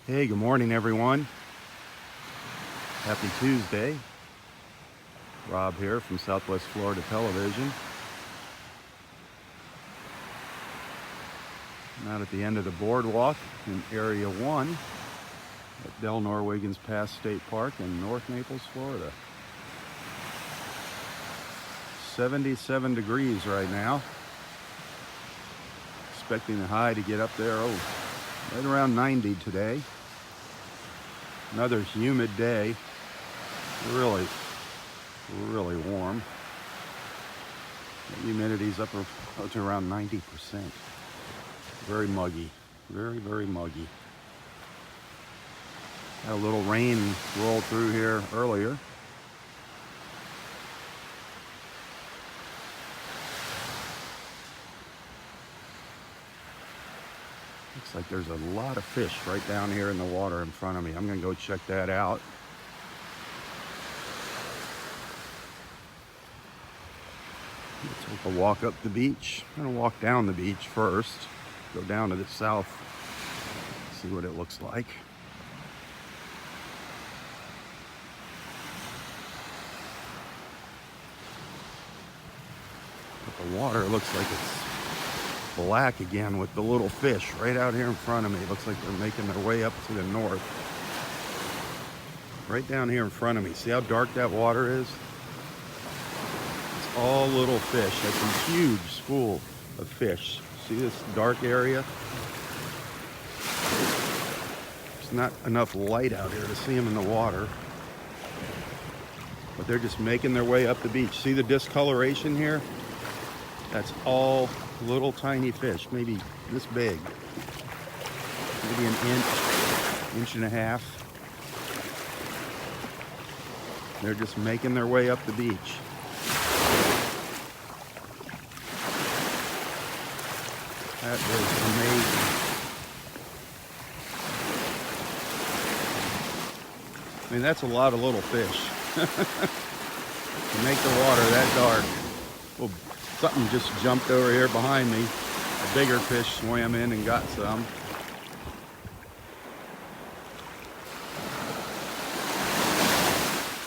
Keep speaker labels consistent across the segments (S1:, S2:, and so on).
S1: Hey, good morning, everyone. Happy Tuesday. Rob here from Southwest Florida Television. I'm out at the end of the boardwalk in Area 1 at Del Norwiggins Pass State Park in North Naples, Florida. 77 degrees right now. Expecting the high to get up there, right around 90 today. Another humid day. Really warm. The humidity's up to around 90%. Very muggy. Very muggy. Had a little rain roll through here earlier. Looks like there's a lot of fish right down here in the water in front of me. I'm gonna go check that out. Take a walk up the beach. I'm gonna walk down the beach first. Go down to the south, see what it looks like. But the water looks like it's black again with the little fish right out here in front of me. It looks like they're making their way up to the north. Right down here in front of me. See how dark that water is? It's all little fish. That's a huge school of fish. See this dark area? There's not enough light out here to see them in the water. But they're just making their way up the beach. See the discoloration here? That's all little tiny fish, maybe this big. Maybe an inch and a half. They're just making their way up the beach. That is amazing. I mean, that's a lot of little fish. To make the water that dark. Well, something just jumped over here behind me. A bigger fish swam in and got some.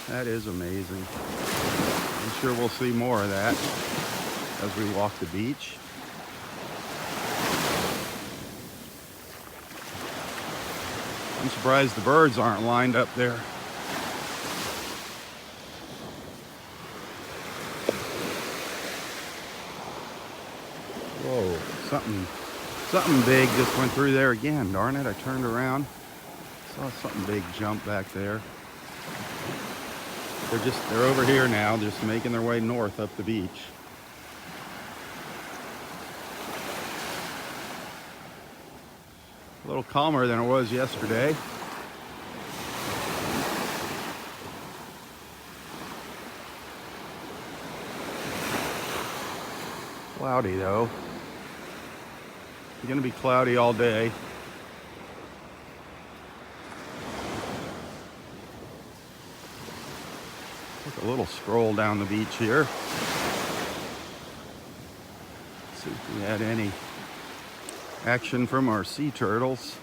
S1: That is amazing. I'm sure we'll see more of that as we walk the beach. I'm surprised the birds aren't lined up there. Whoa, something big just went through there again. Darn it, I turned around. Saw something big jump back there. They're over here now, just making their way north up the beach. A little calmer than it was yesterday. Cloudy though. It's gonna be cloudy all day. Take a little stroll down the beach here. See if we had any action from our sea turtles.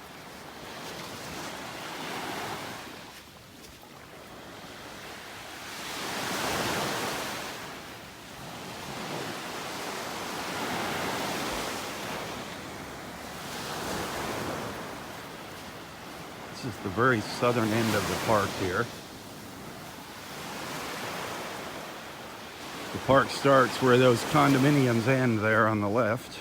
S1: This is the very southern end of the park here. The park starts where those condominiums end there on the left.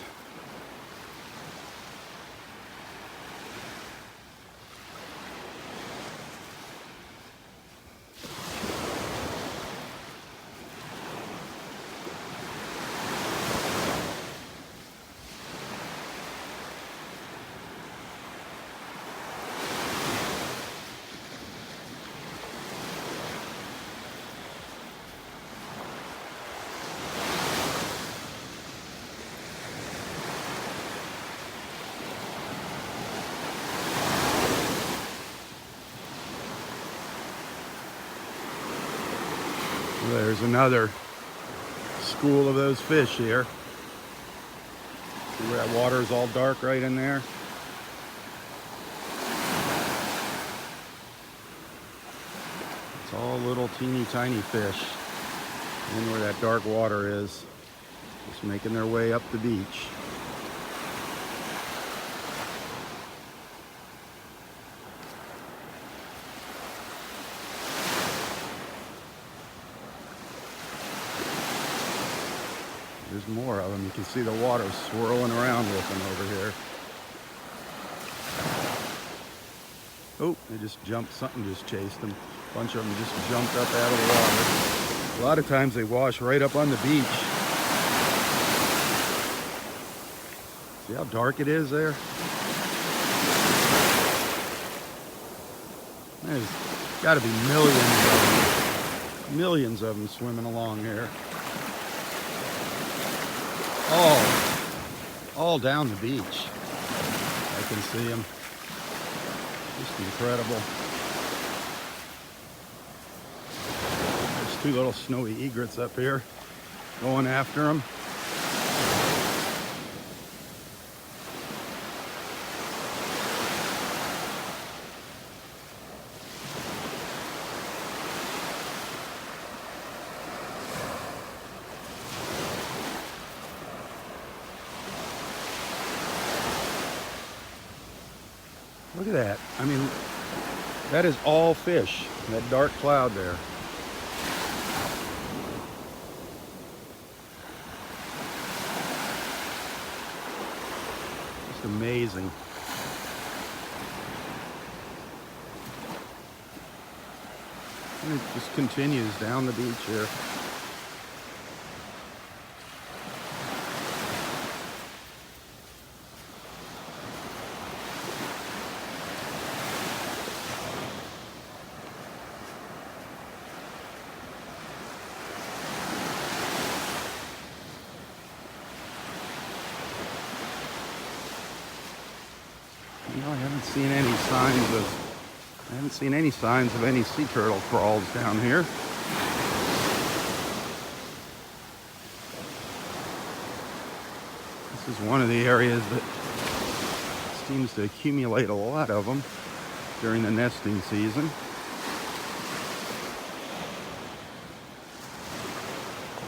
S1: There's another school of those fish here. See where that water is all dark right in there? All little teeny tiny fish in where that dark water is, just making their way up the beach. There's more of them. You can see the water swirling around with them over here. Oh, they just jumped. Something just chased them. A bunch of them just jumped up out of the water. A lot of times they wash right up on the beach. See how dark it is there? There's got to be millions of them swimming along here. All down the beach. I can see them. Just incredible. There's two little snowy egrets up here going after them. Look at that. I mean, that is all fish, that dark cloud there. Just amazing. And it just continues down the beach here. You know, I haven't seen any signs of any sea turtle crawls down here. This is one of the areas that seems to accumulate a lot of them during the nesting season.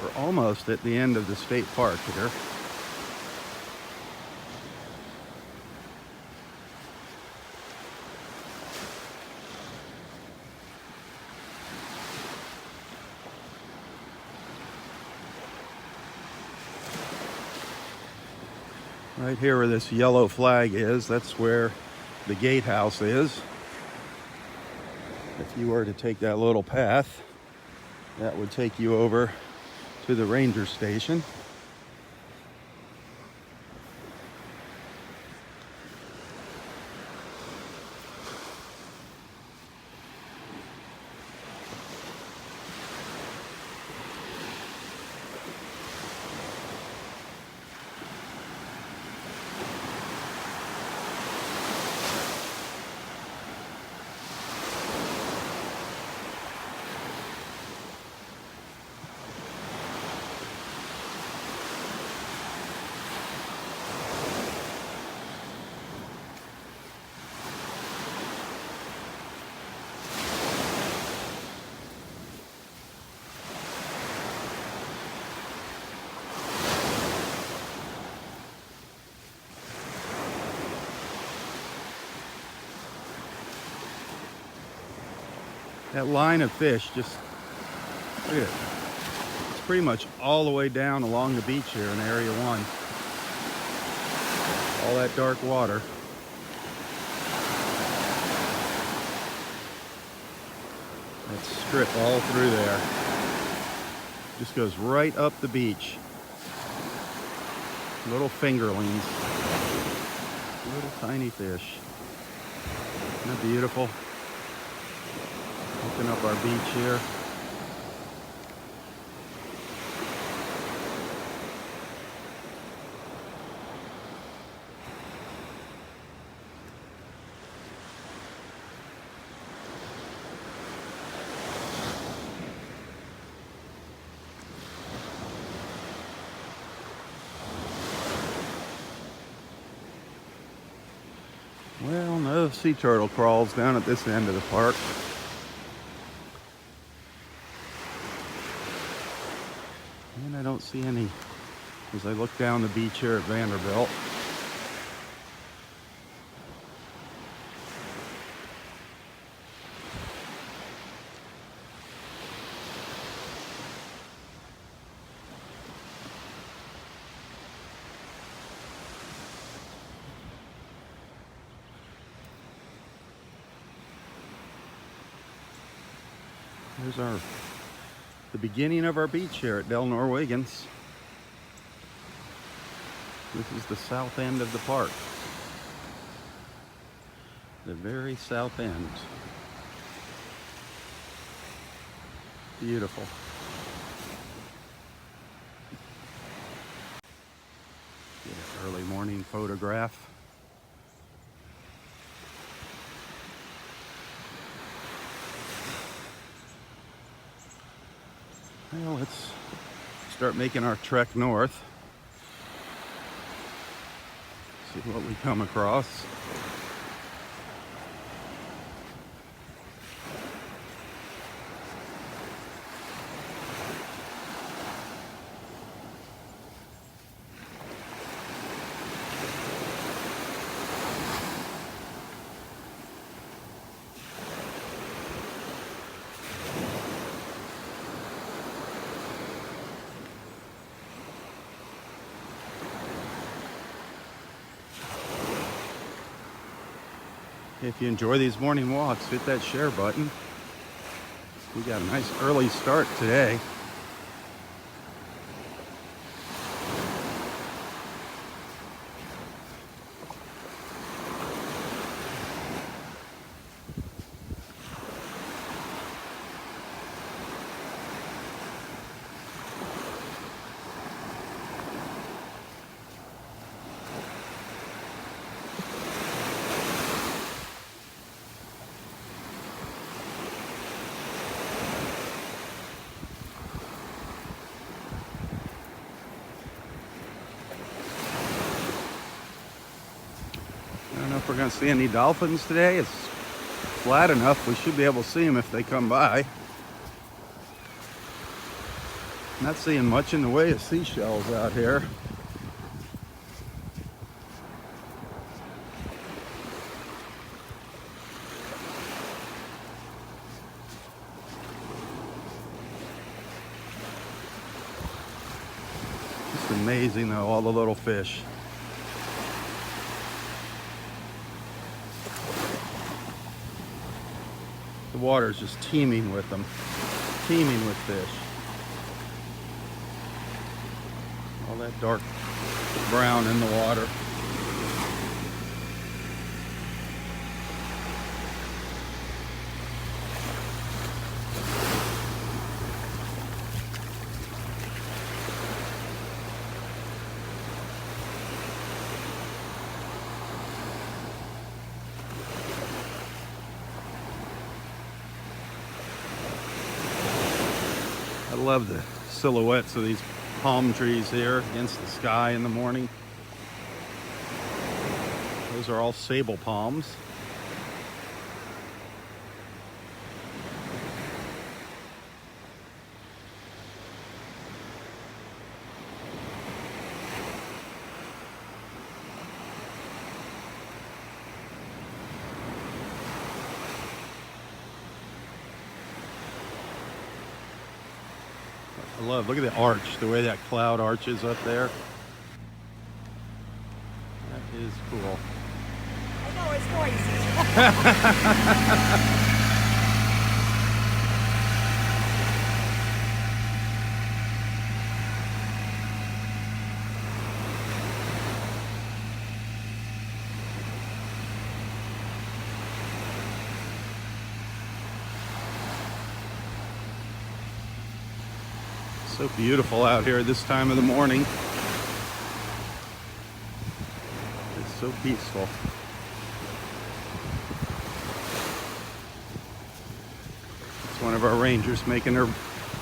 S1: We're almost at the end of the state park here. Right here where this yellow flag is, that's where the gatehouse is. If you were to take that little path, that would take you over to the ranger station. That line of fish, just look at it. It's pretty much all the way down along the beach here in Area 1. All that dark water. That strip all through there. Just goes right up the beach. Little fingerlings. Little tiny fish. Isn't that beautiful? Looking up our beach here. Well, no sea turtle crawls down at this end of the park. And I don't see any as I look down the beach here at Vanderbilt. There's the beginning of our beach here at Del Norwegians. This is the south end of the park. The very south end. Beautiful. Get an early morning photograph. Well, let's start making our trek north. See what we come across. If you enjoy these morning walks, hit that share button. We got a nice early start today. I don't know if we're going to see any dolphins today. It's flat enough. We should be able to see them if they come by. Not seeing much in the way of seashells out here. Just amazing though, all the little fish. The water is just teeming with them, teeming with fish. All that dark brown in the water. I love the silhouettes of these palm trees here against the sky in the morning. Those are all sable palms. I love, look at the arch, the way that cloud arches up there. That is cool.
S2: I know, it's noisy.
S1: So beautiful out here this time of the morning. It's so peaceful. It's one of our rangers making their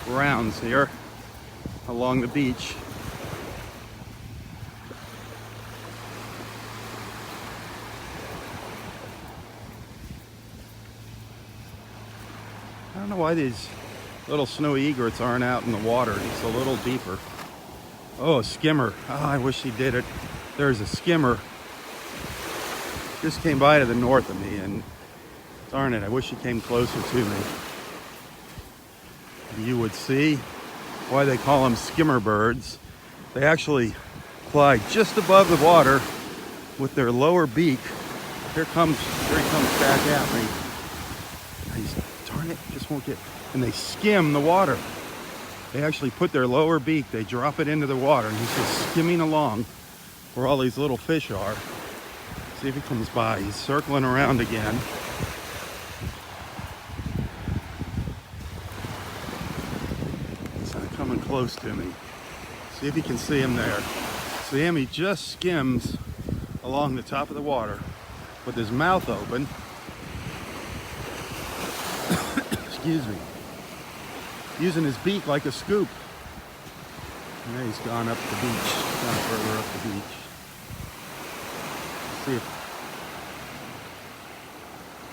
S1: rounds here along the beach. I don't know why these Little snowy egrets aren't out in the water. It's a little deeper. Oh, a skimmer. Oh, I wish he did it. There's a skimmer. Just came by to the north of me, and darn it, I wish he came closer to me. You would see why they call them skimmer birds. They actually fly just above the water with their lower beak. Here he comes back at me. Darn it, just won't get. And they skim the water. They actually put their lower beak, they drop it into the water, and he's just skimming along where all these little fish are. See if he comes by. He's circling around again. He's not coming close to me. See if you can see him there. See him? He just skims along the top of the water with his mouth open. Excuse me. Using his beak like a scoop. Yeah, he's gone up the beach. Gone further up the beach. Let's see if.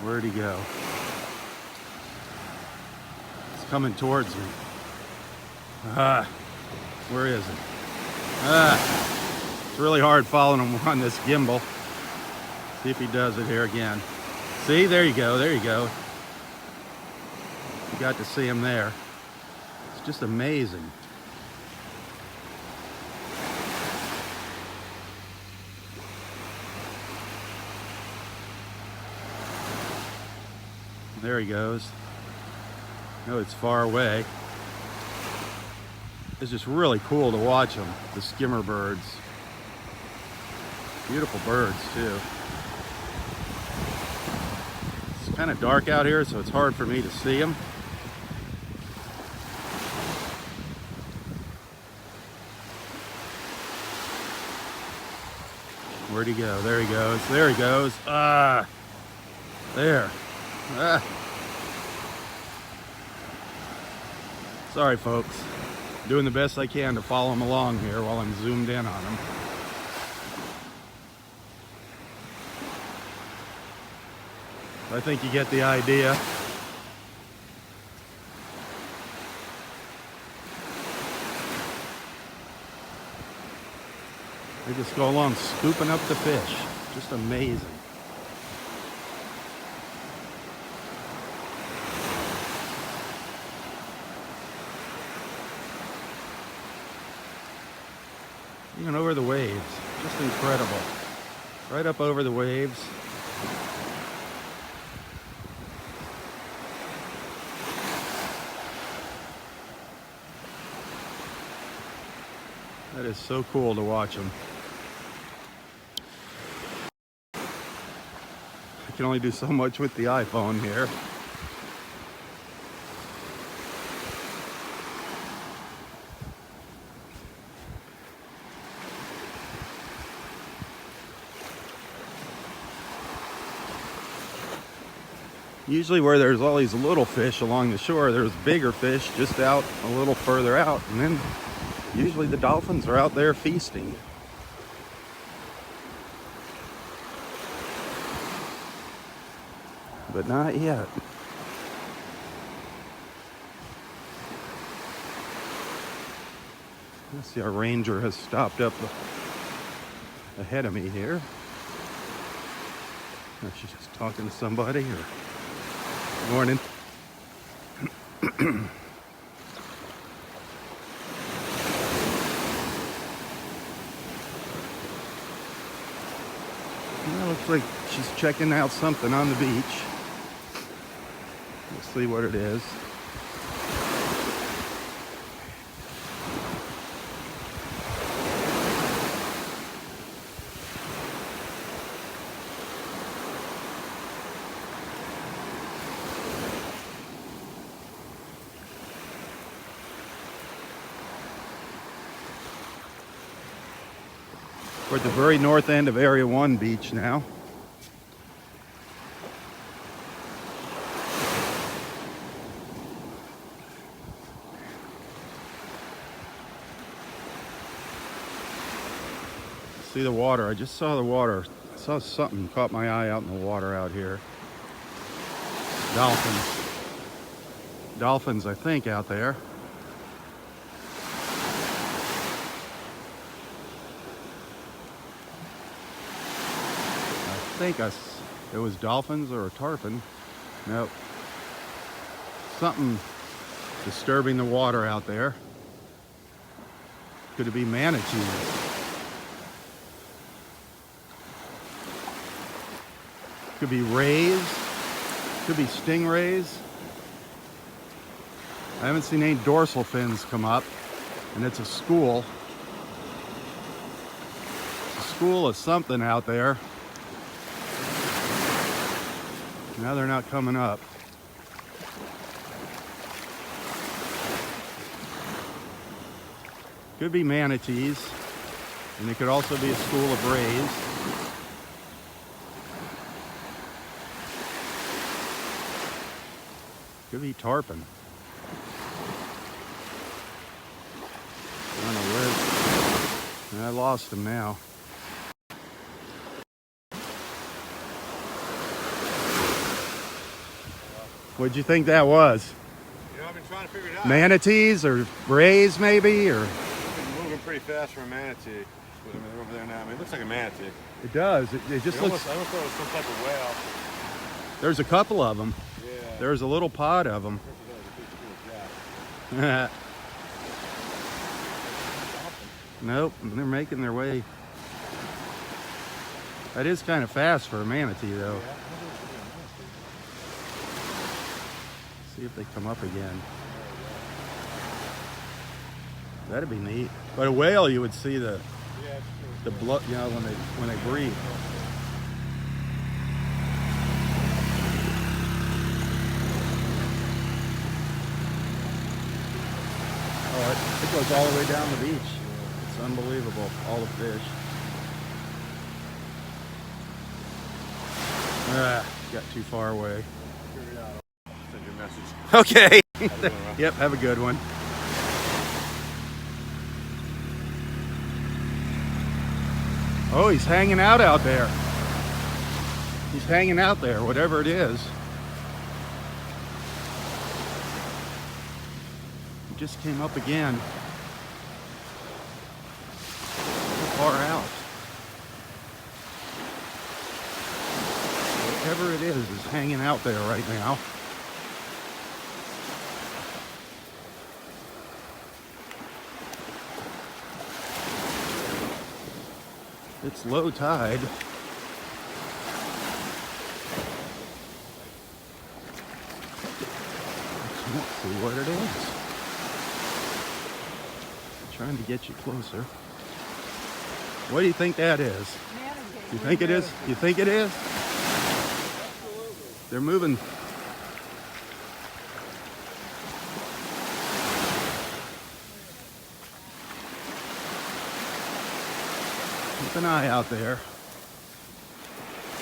S1: Where'd he go? He's coming towards me. Where is he? It's really hard following him on this gimbal. See if he does it here again. See, there you go, there you go. You got to see him there. It's just amazing. There he goes. Oh, it's far away. It's just really cool to watch them, the skimmer birds. Beautiful birds, too. It's kind of dark out here, so it's hard for me to see them. Where'd he go? There he goes. There he goes. There. Sorry, folks. Doing the best I can to follow him along here while I'm zoomed in on him. I think you get the idea. They just go along scooping up the fish. Just amazing. Even over the waves. Just incredible. Right up over the waves. That is so cool to watch them. I can only do so much with the iPhone here. Usually where there's all these little fish along the shore, there's bigger fish just out a little further out. And then usually the dolphins are out there feasting. But not yet. Let's see, our ranger has stopped up ahead of me here. She's just talking to somebody or... Morning. Well, looks like she's checking out something on the beach. Let's see what it is. We're at the very north end of Area 1 beach now. See the water. I just saw the water. I saw something caught my eye out in the water out here. Dolphins. Dolphins, I think, out there. I think it was dolphins or a tarpon. Nope. Something disturbing the water out there. Could it be manatees? Could be rays. Could be stingrays. I haven't seen any dorsal fins come up, and it's a school. It's a school of something out there. Now they're not coming up. Could be manatees, and it could also be a school of rays. Could be tarpon. I don't know where. I lost him now. What'd you think that was?
S3: You know, I've been trying to figure it out.
S1: Manatees or rays, maybe, or?
S3: It's been moving pretty fast for a manatee. I mean, they're over there now. I mean, it looks like a manatee.
S1: It does. It just looks.
S3: I almost thought it was some type of whale.
S1: There's a couple of them.
S3: Yeah.
S1: There's a little pod of them. Nope, they're making their way. That is kind of fast for a manatee, though. See if they come up again. That'd be neat. But a whale, you would see the blood, you know, when they breathe. Oh, it goes all the way down the beach. It's unbelievable, all the fish. Got too far away.
S3: Send you a message.
S1: Okay.
S3: Have a good one.
S1: Yep, have a good one. Oh, he's hanging out there. He's hanging out there, whatever it is. He just came up again. So far out. Whatever it is hanging out there right now. It's low tide. I can't see what it is. I'm trying to get you closer. What do you think that is? You think it is? You think it is? They're moving. Keep an eye out there.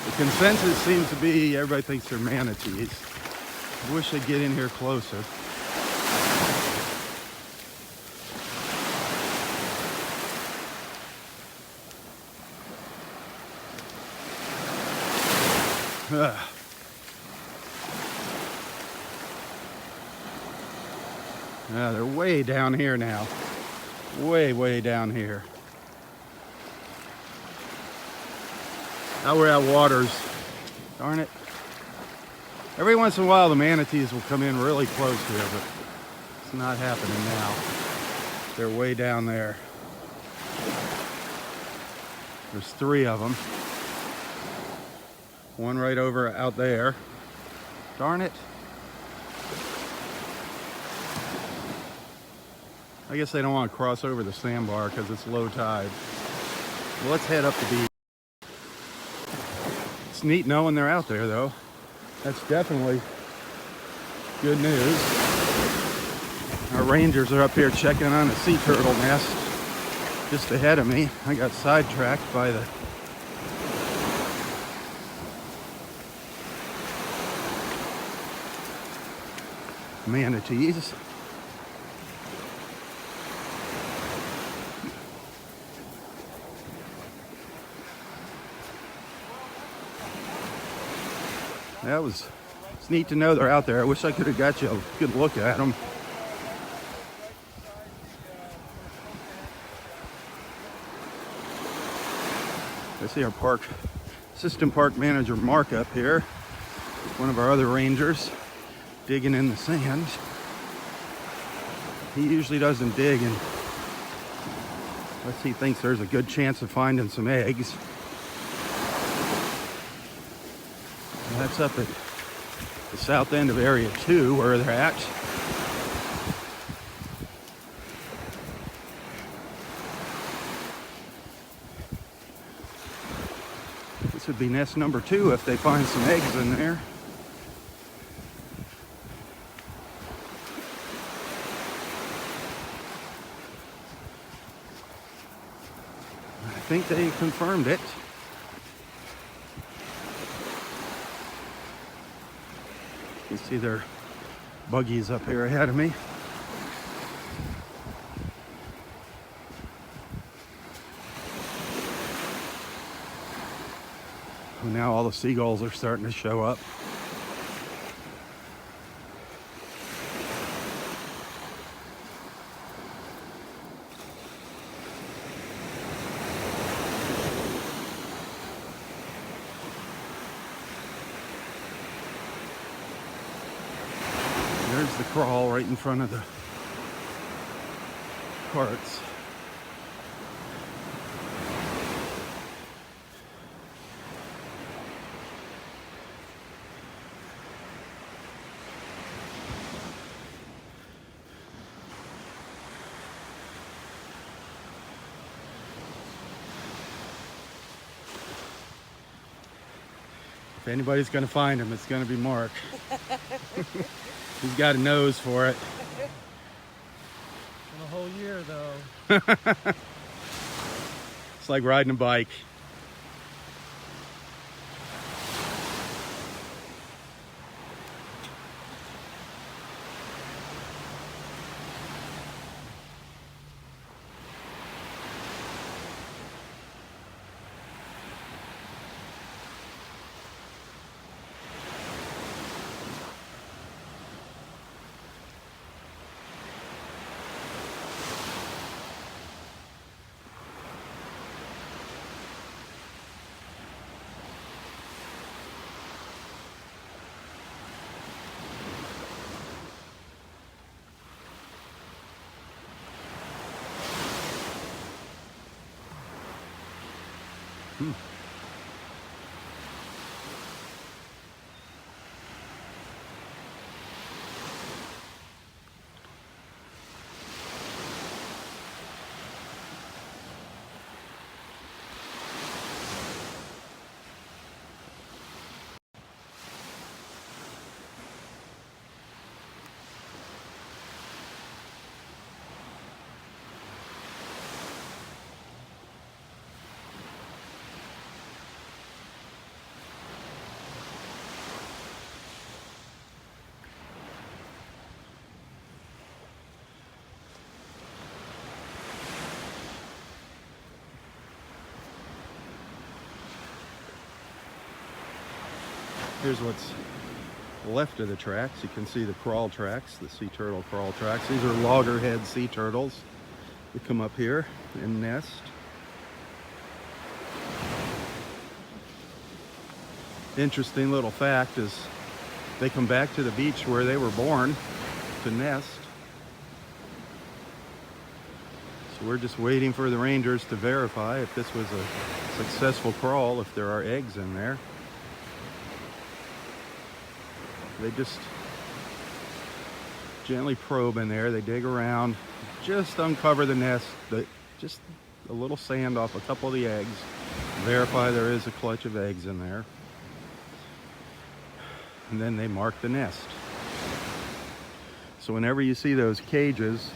S1: The consensus seems to be everybody thinks they're manatees. I wish they'd get in here closer. Yeah, they're way down here now. Way down here. Now we're at waters. Darn it. Every once in a while the manatees will come in really close here, but it's not happening now. They're way down there. There's 3 of them. One right over out there. Darn it. I guess they don't want to cross over the sandbar because it's low tide. Well, let's head up the beach. It's neat knowing they're out there, though. That's definitely good news. Our rangers are up here checking on a sea turtle nest just ahead of me. I got sidetracked by the manatees. That was It's neat to know they're out there. I wish I could have got you a good look at them. I see our assistant park manager Mark up here. One of our other rangers digging in the sand. He usually doesn't dig unless he thinks there's a good chance of finding some eggs. And that's up at the south end of Area 2 where they're at. This would be nest number 2 if they find some eggs in there. I think they confirmed it. You see their buggies up here ahead of me. And now all the seagulls are starting to show up. There's the crawl right in front of the carts. If anybody's going to find him, it's going to be Mark. He's got a nose for it.
S4: In a whole year, though.
S1: It's like riding a bike. Here's what's left of the tracks. You can see the crawl tracks, the sea turtle crawl tracks. These are Loggerhead Sea Turtles. They come up here and nest. Interesting little fact is they come back to the beach where they were born to nest. So we're just waiting for the rangers to verify if this was a successful crawl, if there are eggs in there. They just gently probe in there. They dig around, just uncover the nest, just a little sand off a couple of the eggs. Verify there is a clutch of eggs in there. And then they mark the nest. So whenever you see those cages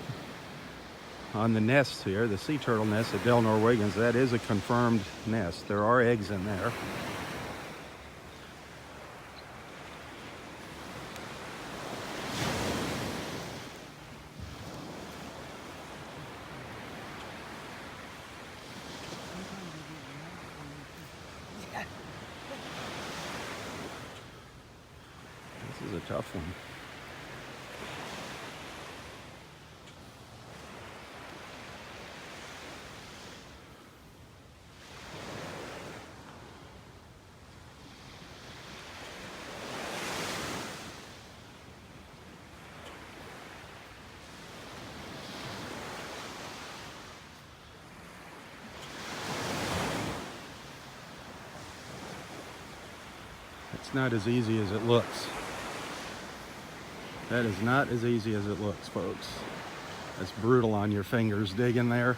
S1: on the nests here, the sea turtle nest at Del Norwegians, that is a confirmed nest. There are eggs in there. This is tough one. It's not as easy as it looks. That is not as easy as it looks, folks. That's brutal on your fingers digging there.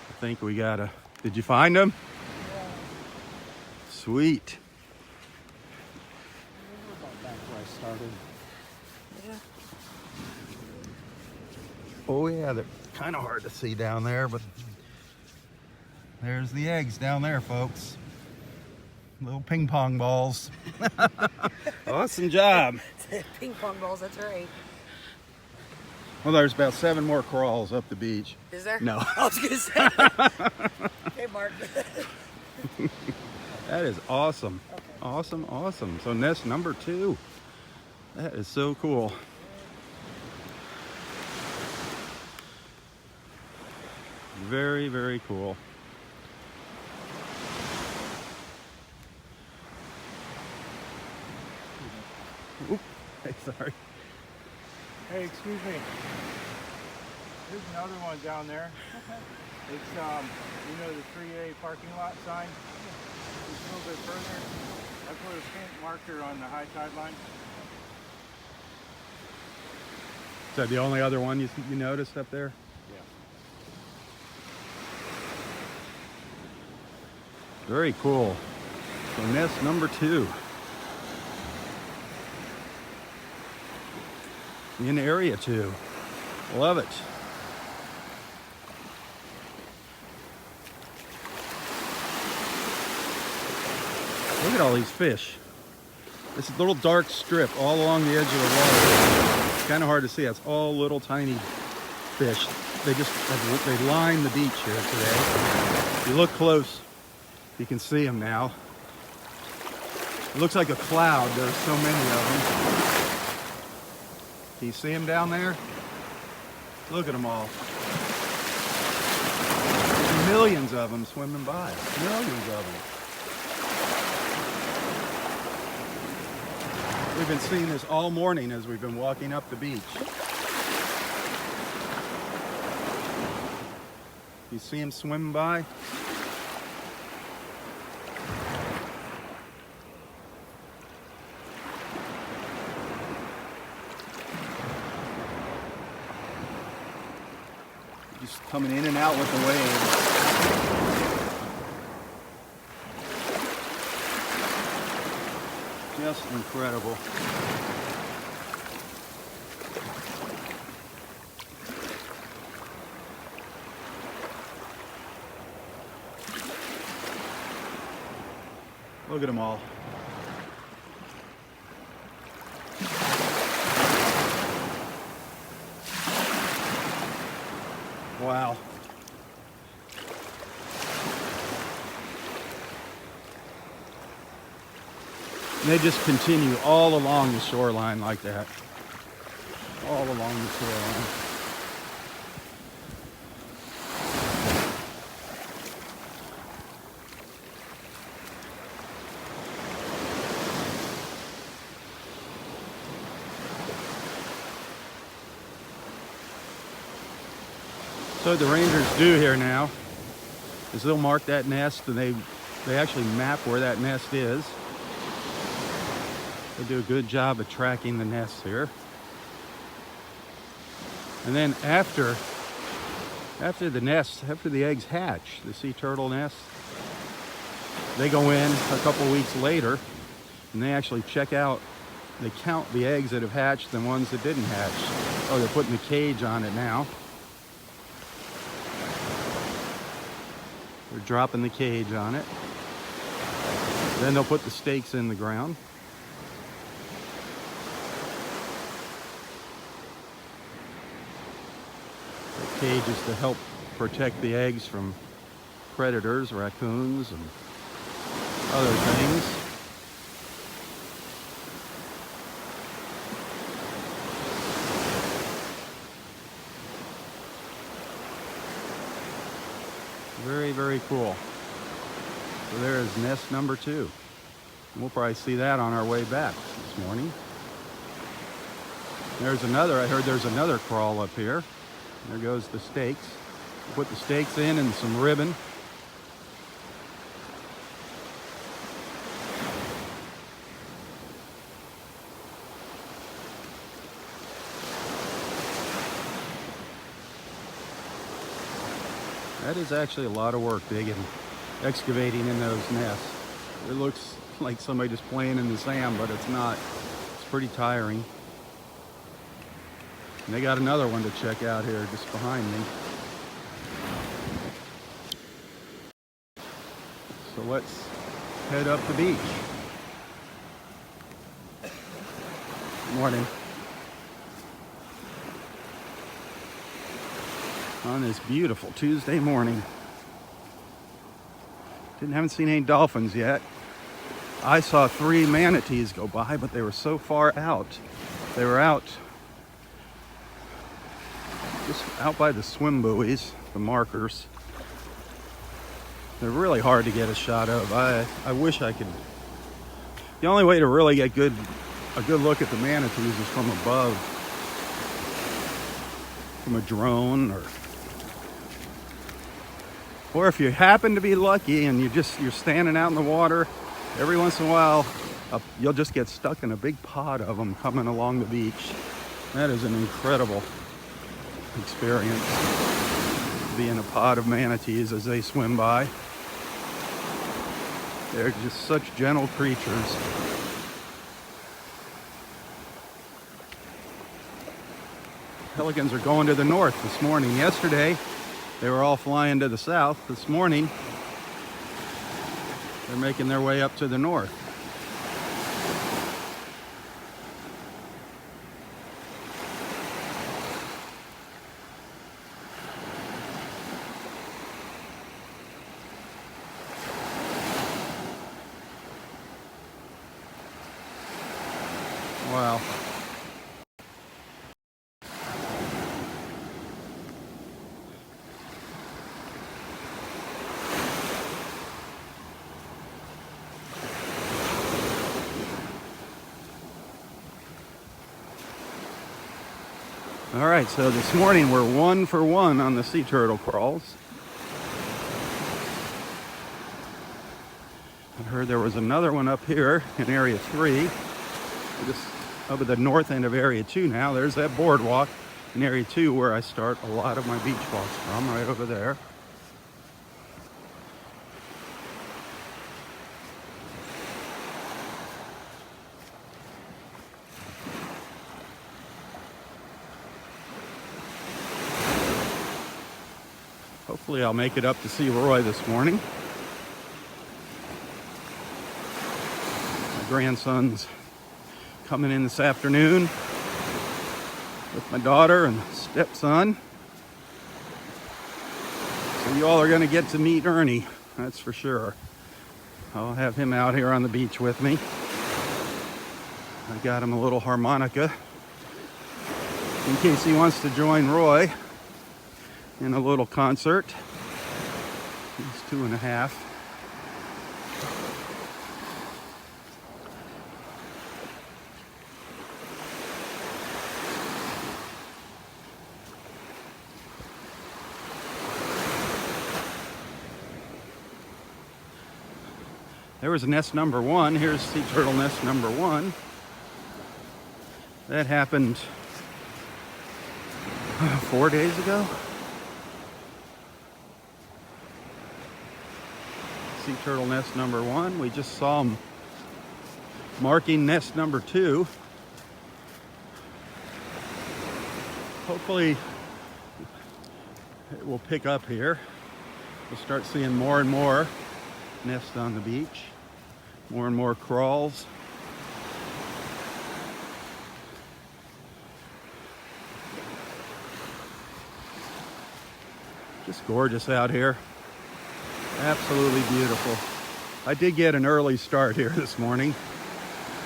S1: I think we gotta. Did you find them?
S2: Yeah.
S1: Sweet.
S4: About back where I started.
S2: Yeah.
S1: Oh yeah, they're kind of hard to see down there, but there's the eggs down there, folks. Little ping pong balls. Awesome job.
S2: Ping pong balls, that's right.
S1: Well, there's about 7 more crawls up the beach.
S2: Is there?
S1: No.
S2: I was gonna say. Hey, Mark.
S1: That is awesome.
S2: Okay.
S1: Awesome, awesome. So nest number 2. That is so cool. Very, very cool. Oop. Hey, sorry.
S4: Hey, excuse me. There's another one down there. It's you know, the 3A parking lot sign. Just a little bit further. I put a faint marker on the high tide line.
S1: Is that the only other one you noticed up there?
S4: Yeah.
S1: Very cool. So nest number 2. In area 2. Love it. Look at all these fish. This little dark strip all along the edge of the water. It's kind of hard to see. It's all little tiny fish. They line the beach here today. If you look close, you can see them now. It looks like a cloud. There's so many of them. Can you see them down there? Look at them all. There's millions of them swimming by. Millions of them. We've been seeing this all morning as we've been walking up the beach. You see them swimming by? Just coming in and out with the waves. Just incredible. Look at them all. Wow. And they just continue all along the shoreline like that. All along the shoreline. So what the rangers do here now is they'll mark that nest, and they actually map where that nest is. They do a good job of tracking the nests here. And then after the eggs hatch, the sea turtle nests, they go in a couple weeks later and they actually check out, they count the eggs that have hatched and ones that didn't hatch. Oh, they're putting the cage on it now. They're dropping the cage on it. Then they'll put the stakes in the ground. The cage is to help protect the eggs from predators, raccoons, and other things. Very, very cool. So there is nest number 2. We'll probably see that on our way back this morning. There's another, I heard there's another crawl up here. There goes the stakes. Put the stakes in and some ribbon. That is actually a lot of work digging, excavating in those nests. It looks like somebody just playing in the sand, but it's not. It's pretty tiring. And they got another one to check out here just behind me. So let's head up the beach. Good morning. On this beautiful Tuesday morning. Haven't seen any dolphins yet. I saw 3 manatees go by, but they were so far out. They were just out by the swim buoys, the markers. They're really hard to get a shot of. I wish I could. The only way to really get a good look at the manatees is from above, from a drone, or if you happen to be lucky and you're standing out in the water, every once in a while you'll just get stuck in a big pod of them coming along the beach. That is an incredible experience, to be in a pod of manatees as they swim by. They're just such gentle creatures. Pelicans are going to the north this morning. Yesterday, they were all flying to the south. This morning, they're making their way up to the north. Wow. All right, so this morning we're 1 for 1 on the sea turtle crawls. I heard there was another one up here in Area 3. Just up at the north end of Area 2 now. There's that boardwalk in Area 2 where I start a lot of my beach walks from, right over there. Hopefully I'll make it up to see Roy this morning. My grandson's coming in this afternoon with my daughter and stepson. So you all are going to get to meet Ernie, that's for sure. I'll have him out here on the beach with me. I got him a little harmonica in case he wants to join Roy in a little concert. He's 2.5. There was nest number 1. Here's sea turtle nest number 1. That happened 4 days ago. Sea turtle nest number 1. We just saw them marking nest number 2. Hopefully it will pick up here. We'll start seeing more and more nests on the beach, more and more crawls. Just gorgeous out here. Absolutely beautiful. I did get an early start here this morning.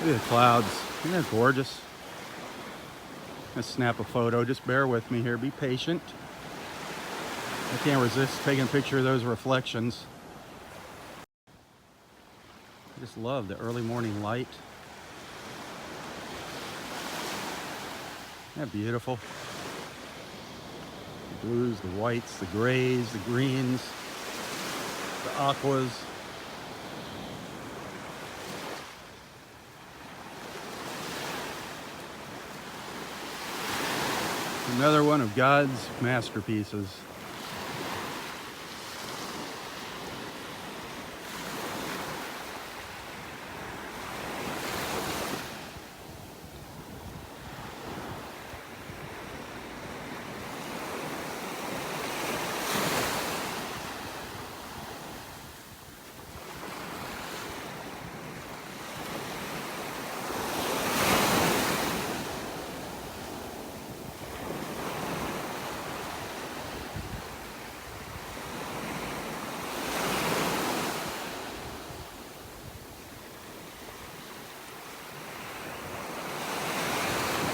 S1: Look at the clouds. Isn't that gorgeous? I'm gonna snap a photo. Just bear with me here. Be patient. I can't resist taking a picture of those reflections. I just love the early morning light. Isn't that beautiful? The blues, the whites, the grays, the greens, the aquas. Another one of God's masterpieces.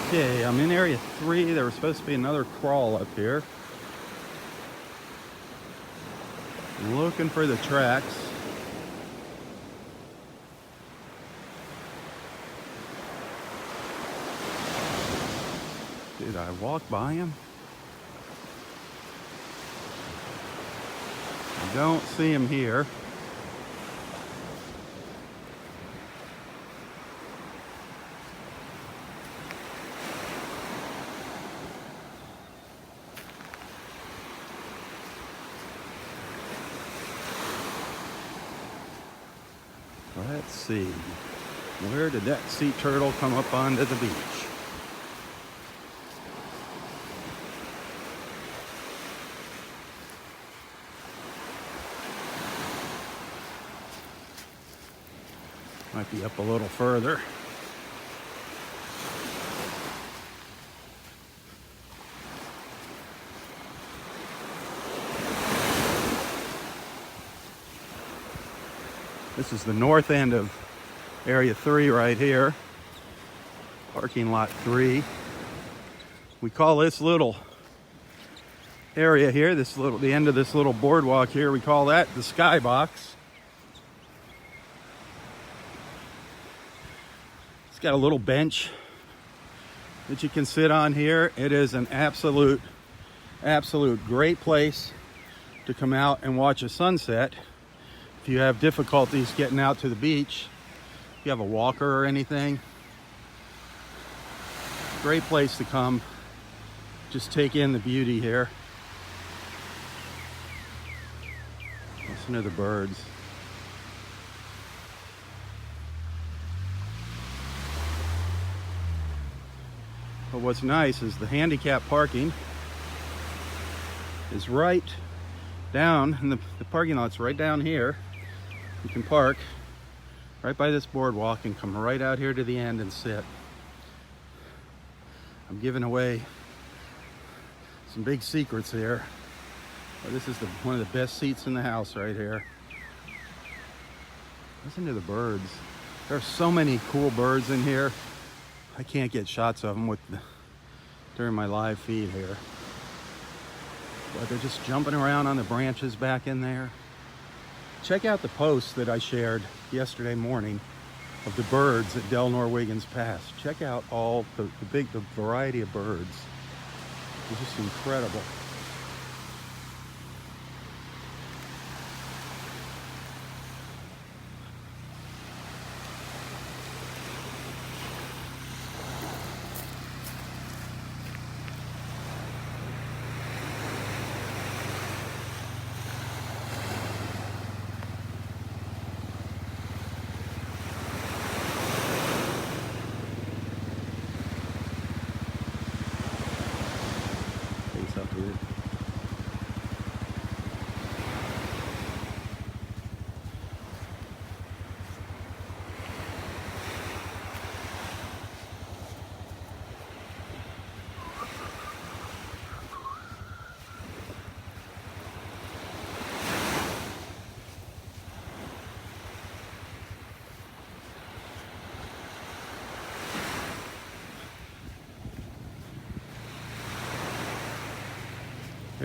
S1: Okay, I'm in area 3. There was supposed to be another crawl up here. Looking for the tracks. Did I walk by him? I don't see him here. Let's see. Where did that sea turtle come up onto the beach? Might be up a little further. This is the north end of area 3 right here. Parking lot 3. We call this little area here, the end of this little boardwalk here, we call that the skybox. It's got a little bench that you can sit on here. It is an absolute great place to come out and watch a sunset. If you have difficulties getting out to the beach, if you have a walker or anything, great place to come. Just take in the beauty here. Listen to the birds. But what's nice is the handicapped parking is right down, and the parking lot's right down here. You can park right by this boardwalk and come right out here to the end and sit. I'm giving away some big secrets here. But this is one of the best seats in the house right here. Listen to the birds. There are so many cool birds in here. I can't get shots of them during my live feed here. But they're just jumping around on the branches back in there. Check out the post that I shared yesterday morning of the birds at Del Norwiggins Pass. Check out all the variety of birds. It's just incredible. Up here.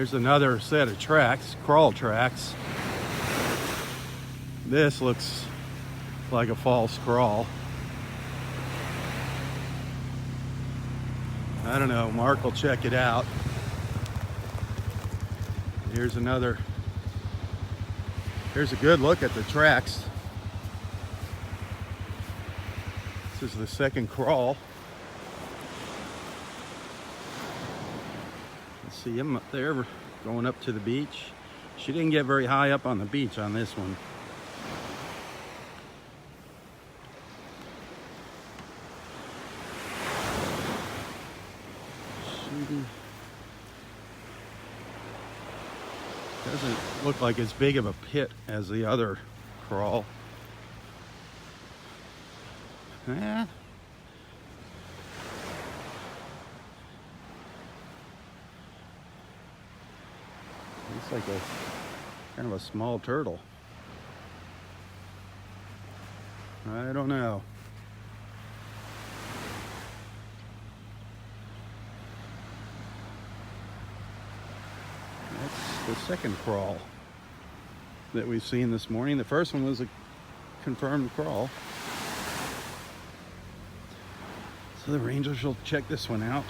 S1: There's another set of tracks, crawl tracks. This looks like a false crawl. I don't know, Mark will check it out. Here's another, here's a good look at the tracks. This is the second crawl. See him up there going up to the beach. She didn't get very high up on the beach on this one. She doesn't look like as big of a pit as the other crawl. Looks like a kind of a small turtle. I don't know. That's the second crawl that we've seen this morning. The first one was a confirmed crawl. So the rangers will check this one out.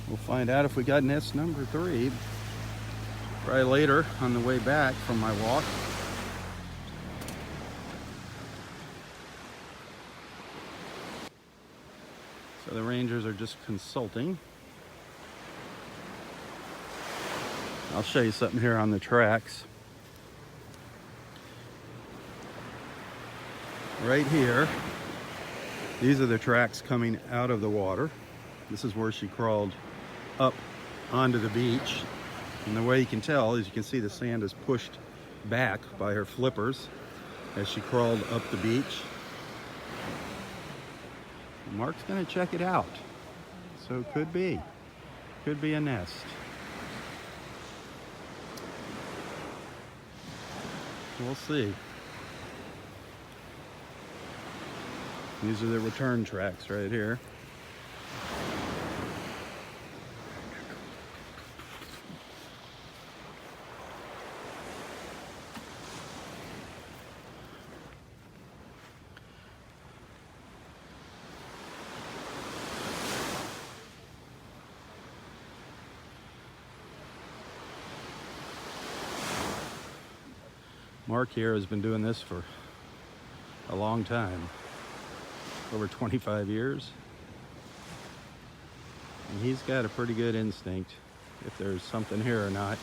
S1: We'll find out if we got nest number 3 probably later on the way back from my walk. So the rangers are just consulting. I'll show you something here on the tracks. Right here, these are the tracks coming out of the water. This is where she crawled up onto the beach. And the way you can tell is you can see the sand is pushed back by her flippers as she crawled up the beach. Mark's gonna check it out. So it could be a nest. We'll see. These are the return tracks right here. Mark here has been doing this for a long time, over 25 years. And he's got a pretty good instinct if there's something here or not.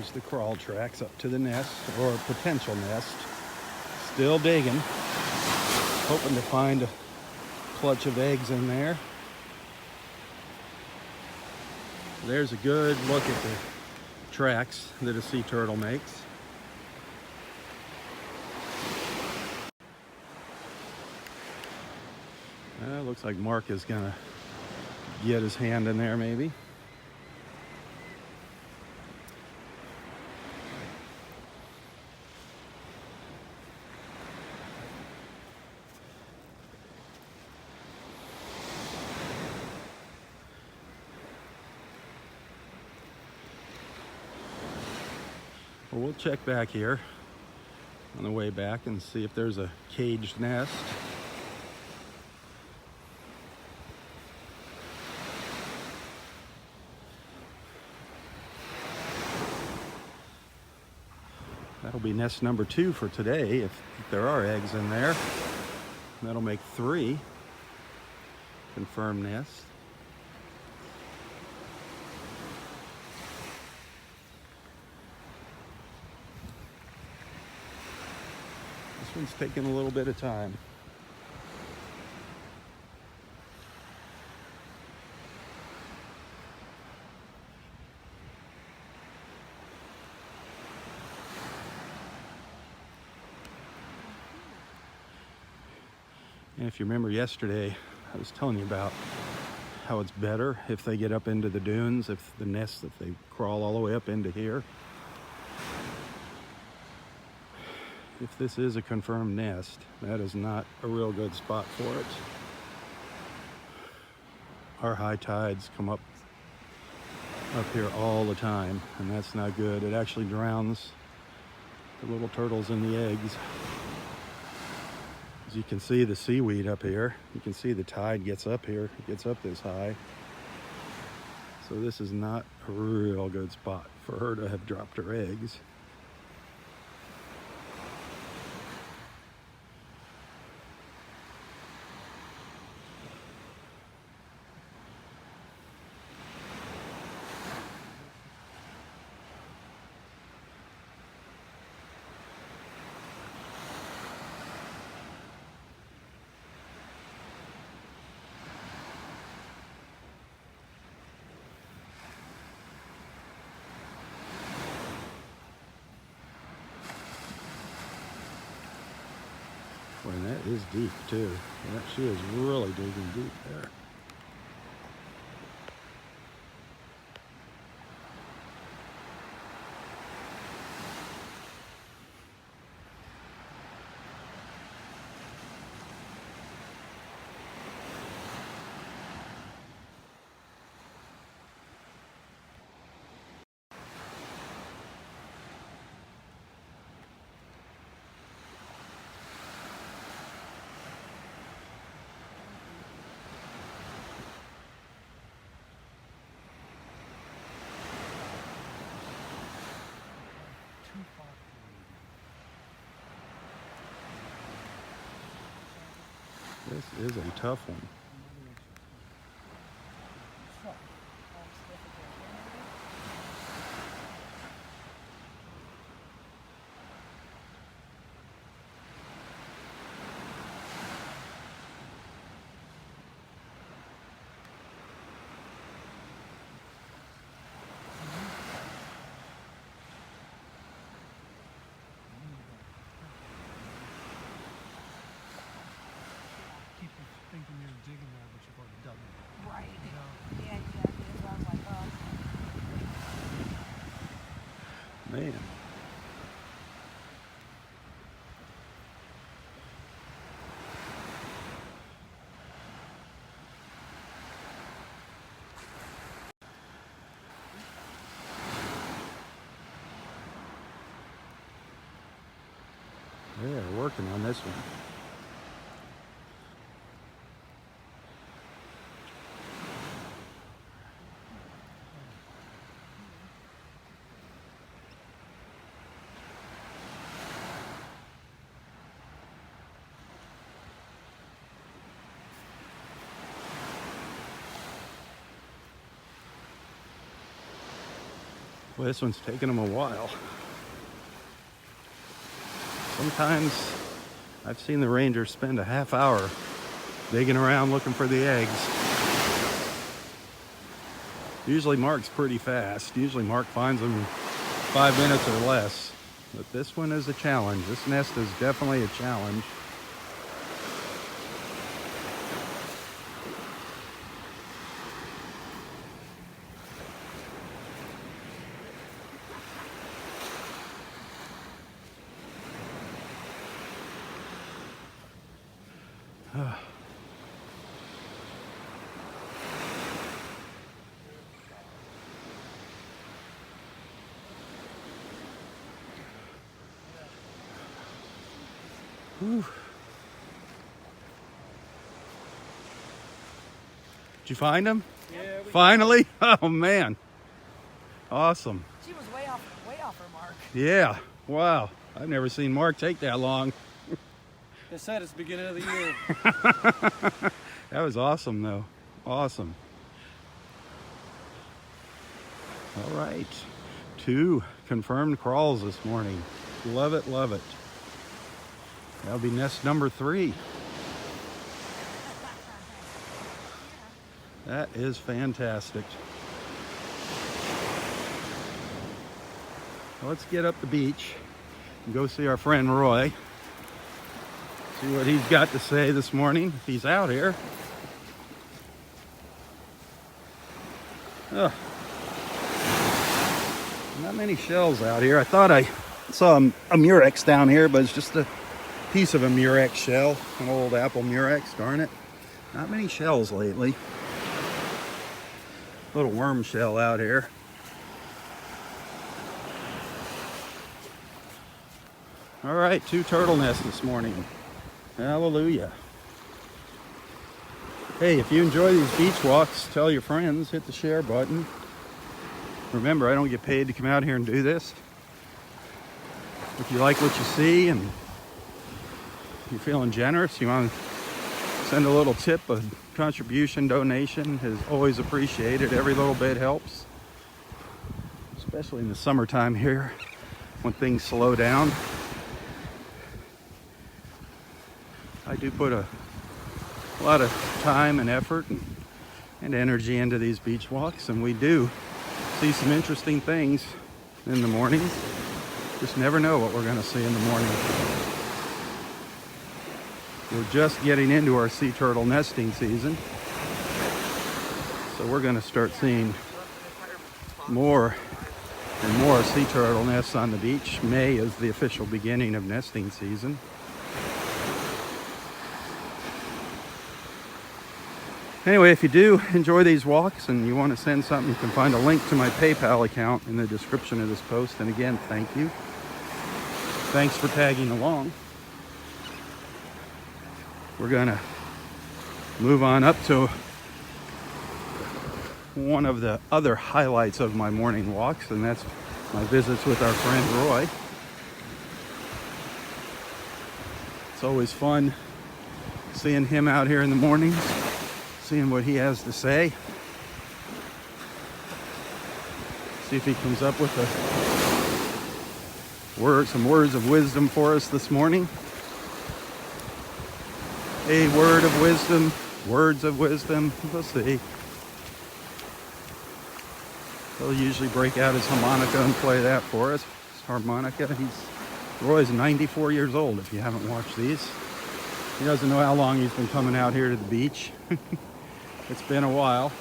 S1: There's the crawl tracks up to the nest, or potential nest. Still digging, hoping to find a clutch of eggs in there. There's a good look at the tracks that a sea turtle makes. Looks like Mark is gonna get his hand in there maybe. Well, we'll check back here on the way back and see if there's a caged nest. That'll be nest number 2 for today, if there are eggs in there. That'll make 3 confirmed nests. This one's taking a little bit of time. And if you remember yesterday, I was telling you about how it's better if they get up into the dunes, if they crawl all the way up into here. If this is a confirmed nest, that is not a real good spot for it. Our high tides come up here all the time, and that's not good. It actually drowns the little turtles in the eggs. As you can see the seaweed up here, you can see the tide gets up here, it gets up this high. So this is not a real good spot for her to have dropped her eggs. Boy, and that is deep too. She is really digging deep there. This is a tough one.
S5: Thinking you're digging there, but you've already dug it.
S2: Right.
S5: You know?
S2: Yeah, exactly. That's what I was like, oh.
S1: Man. They're working on this one. Well, this one's taking them a while. Sometimes I've seen the rangers spend a half hour digging around looking for the eggs. Usually Mark's pretty fast. Usually Mark finds them in 5 minutes or less. But this one is a challenge. This nest is definitely a challenge. Whew. Did you find him?
S4: Yeah,
S1: Finally? Oh man. Awesome.
S2: She was way off her mark.
S1: Yeah. Wow. I've never seen Mark take that long.
S4: They said it's the beginning of the year.
S1: That was awesome though. Awesome. All right. 2 confirmed crawls this morning. Love it, love it. That'll be nest number 3. That is fantastic. Well, let's get up the beach and go see our friend Roy. See what he's got to say this morning, if he's out here. Ugh. Not many shells out here. I thought I saw a murex down here, but it's just a piece of a murex shell, an old apple murex, darn it. Not many shells lately. Little worm shell out here. All right, 2 turtle nests this morning. Hallelujah. Hey, if you enjoy these beach walks, tell your friends, hit the share button. Remember, I don't get paid to come out here and do this. If you like what you see and you're feeling generous, you want to send a little tip, a contribution, donation is always appreciated. Every little bit helps, especially in the summertime here when things slow down. I do put a lot of time and effort and energy into these beach walks, and we do see some interesting things in the morning. Just never know what we're going to see in the morning. We're just getting into our sea turtle nesting season, so we're going to start seeing more and more sea turtle nests on the beach. May is the official beginning of nesting season. Anyway, if you do enjoy these walks and you want to send something, you can find a link to my PayPal account in the description of this post. And again, thank you. Thanks for tagging along. We're gonna move on up to one of the other highlights of my morning walks, and that's my visits with our friend Roy. It's always fun seeing him out here in the mornings, seeing what he has to say. See if he comes up with some words of wisdom for us this morning. A word of wisdom, words of wisdom, we'll see. He'll usually break out his harmonica and play that for us. His harmonica, Roy's 94 years old if you haven't watched these. He doesn't know how long he's been coming out here to the beach. It's been a while.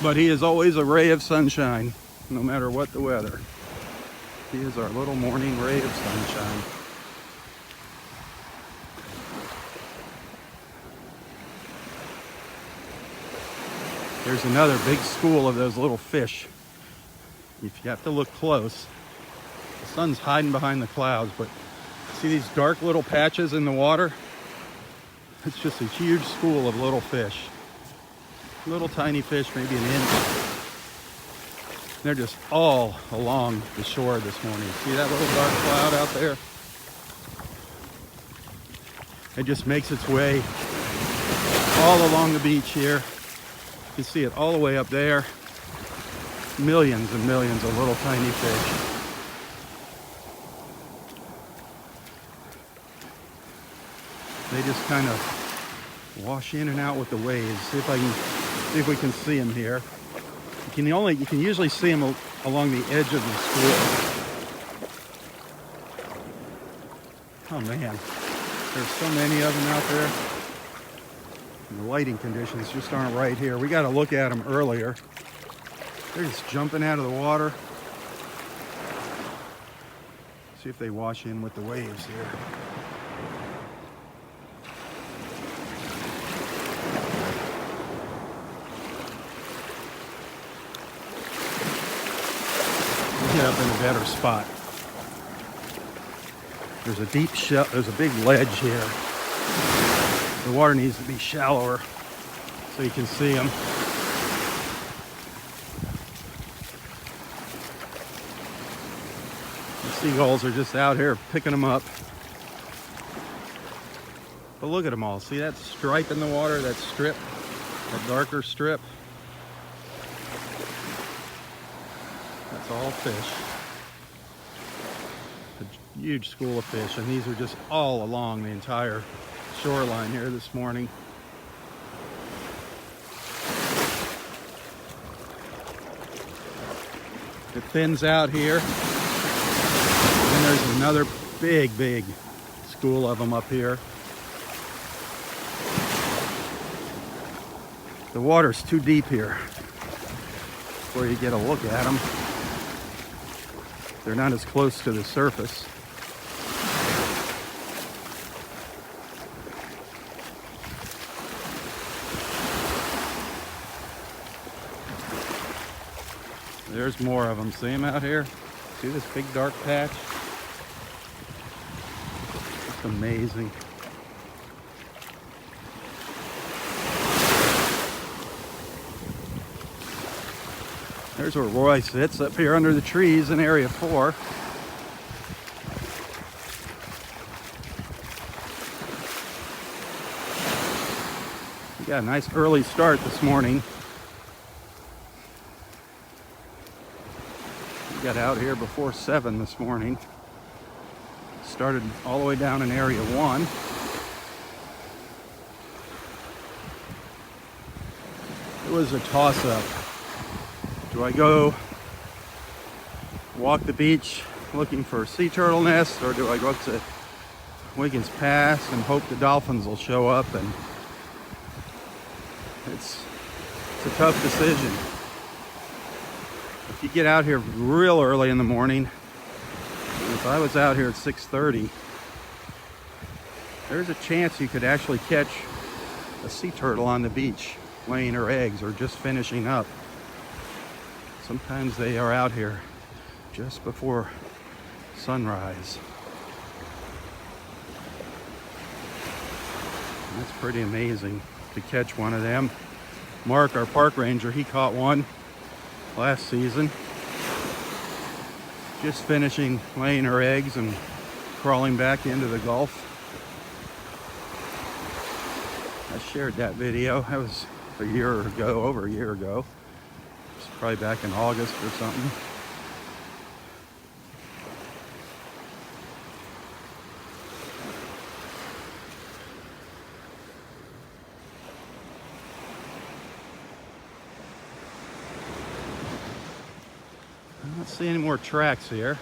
S1: But he is always a ray of sunshine, no matter what the weather. He is our little morning ray of sunshine. There's another big school of those little fish. If you have to look close, the sun's hiding behind the clouds, but see these dark little patches in the water? It's just a huge school of little fish. Little tiny fish, maybe an inch. They're just all along the shore this morning. See that little dark cloud out there? It just makes its way all along the beach here. You can see it all the way up there. Millions and millions of little tiny fish. They just kind of wash in and out with the waves. See if we can see them here. You can usually see them along the edge of the school. Oh man, there's so many of them out there. And the lighting conditions just aren't right here. We got to look at them earlier. They're just jumping out of the water. See if they wash in with the waves here. We'll get up in a better spot. There's a deep shell. There's a big ledge here. The water needs to be shallower so you can see them. Seagulls are just out here picking them up. But look at them all. See that stripe in the water, that strip, that darker strip? That's all fish. A huge school of fish, and these are just all along the entire shoreline here this morning. It thins out here. And there's another big school of them up here. The water's too deep here before you get a look at them. They're not as close to the surface. There's more of them. See them out here? See this big dark patch? It's amazing. There's where Roy sits, up here under the trees in Area 4. We got a nice early start this morning. We got out here before 7 this morning. Started all the way down in Area 1. It was a toss-up. Do I go walk the beach looking for sea turtle nests, or do I go up to Wiggins Pass and hope the dolphins will show up? And it's a tough decision. If you get out here real early in the morning, if I was out here at 6:30, there's a chance you could actually catch a sea turtle on the beach laying her eggs or just finishing up. Sometimes they are out here just before sunrise. And that's pretty amazing to catch one of them. Mark, our park ranger, he caught one last season. Just finishing laying her eggs and crawling back into the Gulf. I shared that video. That was a year ago, over a year ago. It's probably back in August or something. I don't see any more tracks here.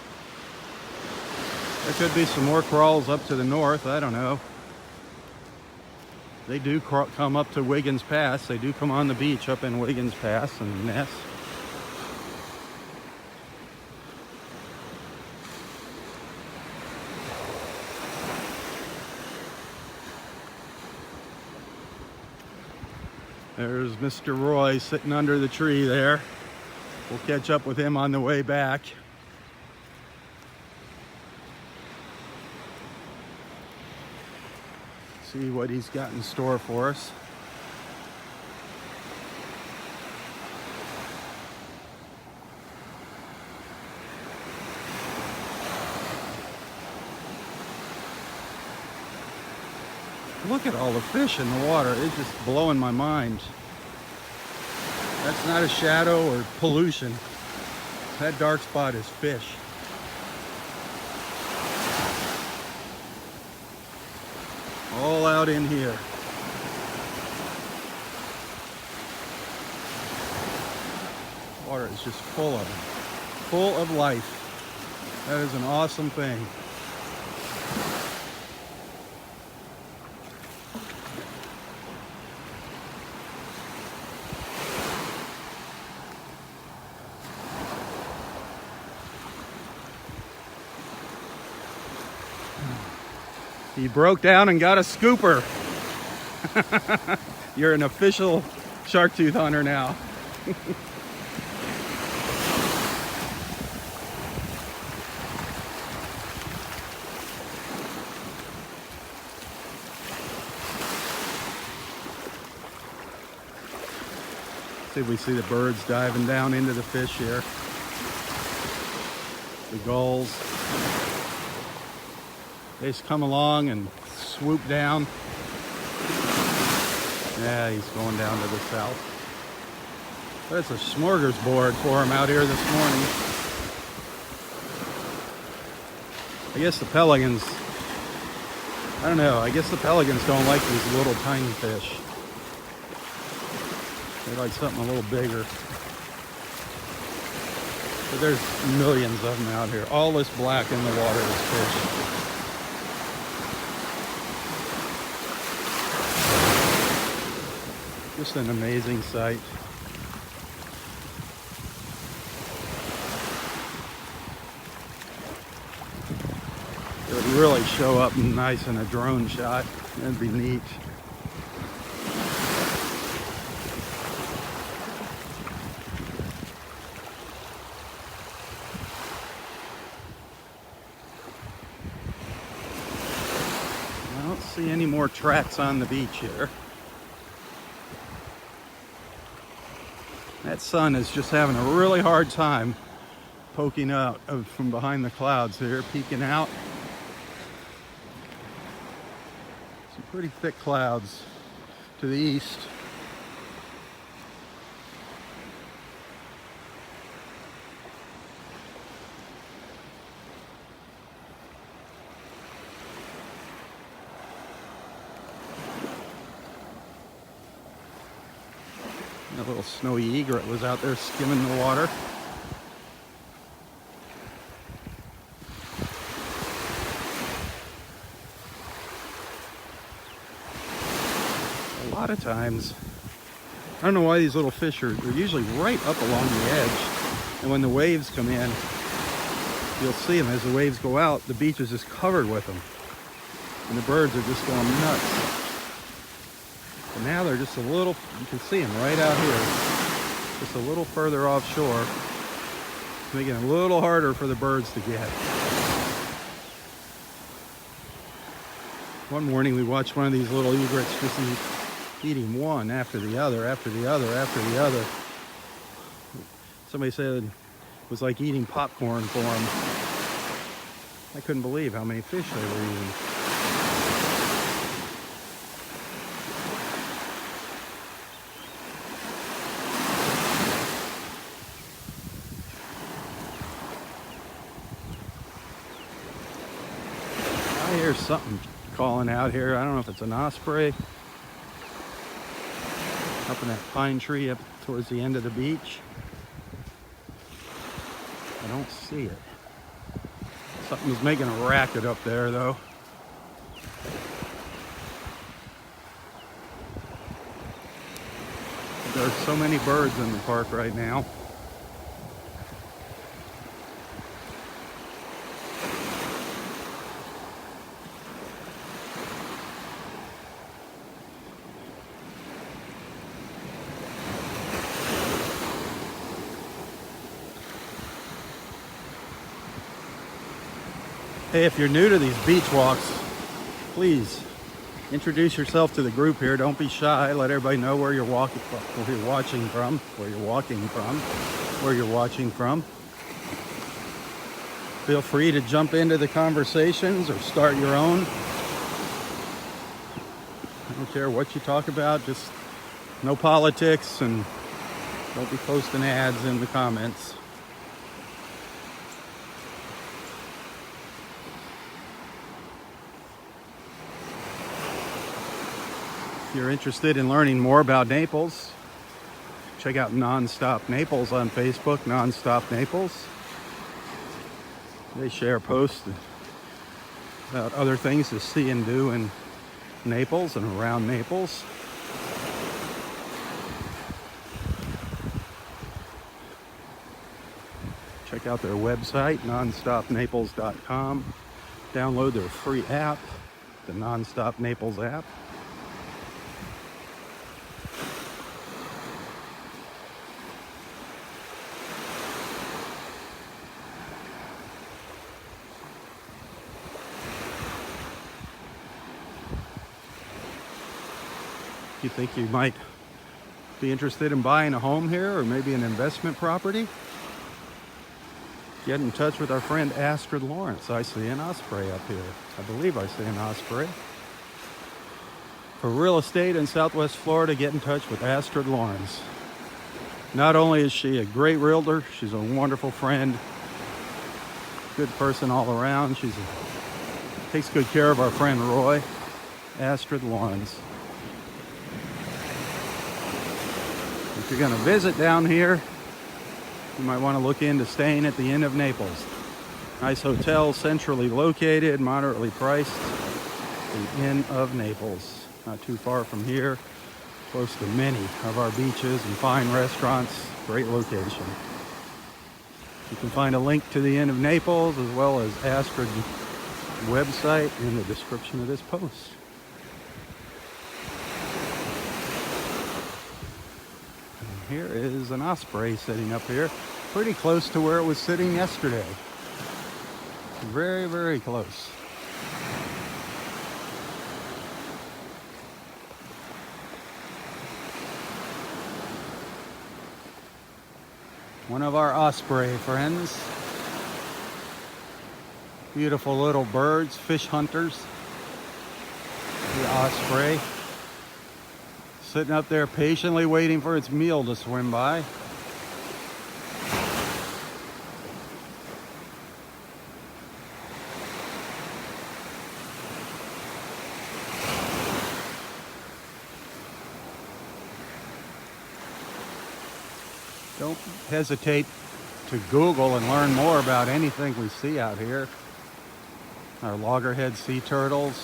S1: There could be some more crawls up to the north. I don't know. They do come up to Wiggins Pass. They do come on the beach up in Wiggins Pass and nest. There's Mr. Roy sitting under the tree there. We'll catch up with him on the way back. See what he's got in store for us. Look at all the fish in the water. It's just blowing my mind. That's not a shadow or pollution. That dark spot is fish. All out in here. Water is just full of them. Full of life. That is an awesome thing. He broke down and got a scooper. You're an official shark tooth hunter now. See if we see the birds diving down into the fish here. The gulls. They just come along and swoop down. Yeah, he's going down to the south. But it's a smorgasbord for him out here this morning. I guess the pelicans, I don't know, I guess the pelicans don't like these little tiny fish. They like something a little bigger. But there's millions of them out here. All this black in the water is fish. Just an amazing sight. It would really show up nice in a drone shot. That'd be neat. I don't see any more tracks on the beach here. That sun is just having a really hard time poking out from behind the clouds here, peeking out. Some pretty thick clouds to the east. A little snowy egret was out there skimming the water. A lot of times, I don't know why these little fish they're usually right up along the edge. And when the waves come in, you'll see them as the waves go out, the beach is just covered with them. And the birds are just going nuts. And now they're just a little, you can see them right out here, just a little further offshore, making it a little harder for the birds to get. One morning we watched one of these little egrets just eating one after the other, after the other, after the other. Somebody said it was like eating popcorn for them. I couldn't believe how many fish they were eating. I hear something calling out here. I don't know if it's an osprey. Up in that pine tree up towards the end of the beach. I don't see it. Something's making a racket up there though. There's so many birds in the park right now. Hey, if you're new to these beach walks, please introduce yourself to the group here. Don't be shy. Let everybody know where you're watching from. Feel free to jump into the conversations or start your own. care what you talk about, just no politics, and don't be posting ads in the comments. If you're interested in learning more about Naples, check out Nonstop Naples on Facebook, Nonstop Naples. They share posts about other things to see and do in Naples and around Naples. Check out their website, nonstopnaples.com. Download their free app, the Nonstop Naples app. You think you might be interested in buying a home here, or maybe an investment property? Get in touch with our friend Astrid Lawrence. I see an osprey up here. I believe I see an osprey. For real estate in Southwest Florida, get in touch with Astrid Lawrence. Not only is she a great realtor, she's a wonderful friend, good person all around. Takes good care of our friend Roy. Astrid Lawrence. If you're going to visit down here, you might want to look into staying at the Inn of Naples. Nice hotel, centrally located, moderately priced. The Inn of Naples. Not too far from here. Close to many of our beaches and fine restaurants. Great location. You can find a link to the Inn of Naples as well as Astrid's website in the description of this post. Here is an osprey sitting up here, pretty close to where it was sitting yesterday. Very, very close. One of our osprey friends. Beautiful little birds, fish hunters. The osprey. Sitting up there patiently waiting for its meal to swim by. Don't hesitate to Google and learn more about anything we see out here. Our Loggerhead Sea Turtles,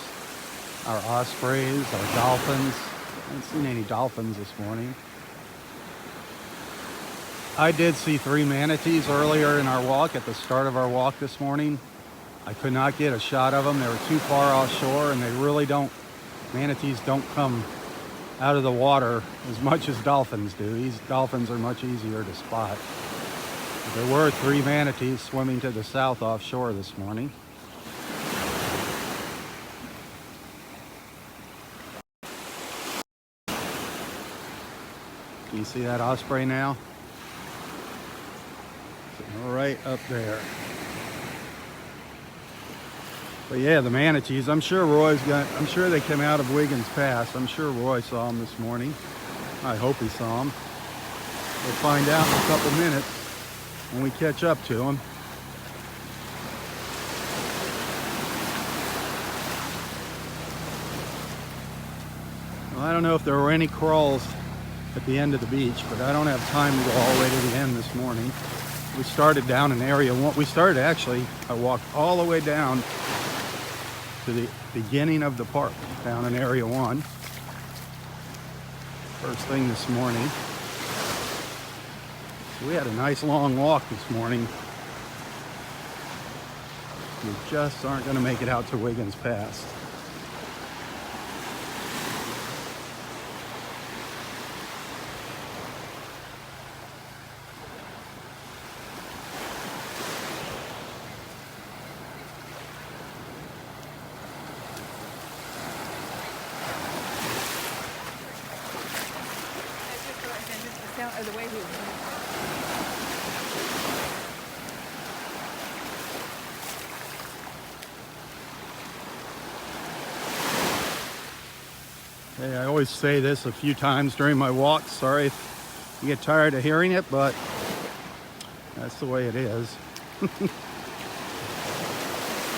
S1: our ospreys, our dolphins. I haven't seen any dolphins this morning. I did see 3 manatees earlier in our walk, at the start of our walk this morning. I could not get a shot of them. They were too far offshore, and manatees don't come out of the water as much as dolphins do. These dolphins are much easier to spot. But there were 3 manatees swimming to the south offshore this morning. Can you see that osprey now? Sitting right up there. But yeah, the manatees, I'm sure they came out of Wiggins Pass. I'm sure Roy saw them this morning. I hope he saw them. We'll find out in a couple minutes when we catch up to them. Well, I don't know if there were any crawls at the end of the beach, but I don't have time to go all the way to the end this morning. We started down in area 1. I walked all the way down to the beginning of the park, down in area 1. First thing this morning. So we had a nice long walk this morning. We just aren't going to make it out to Wiggins Pass.
S2: The way he
S1: Hey, I always say this a few times during my walks. Sorry if you get tired of hearing it, but that's the way it is.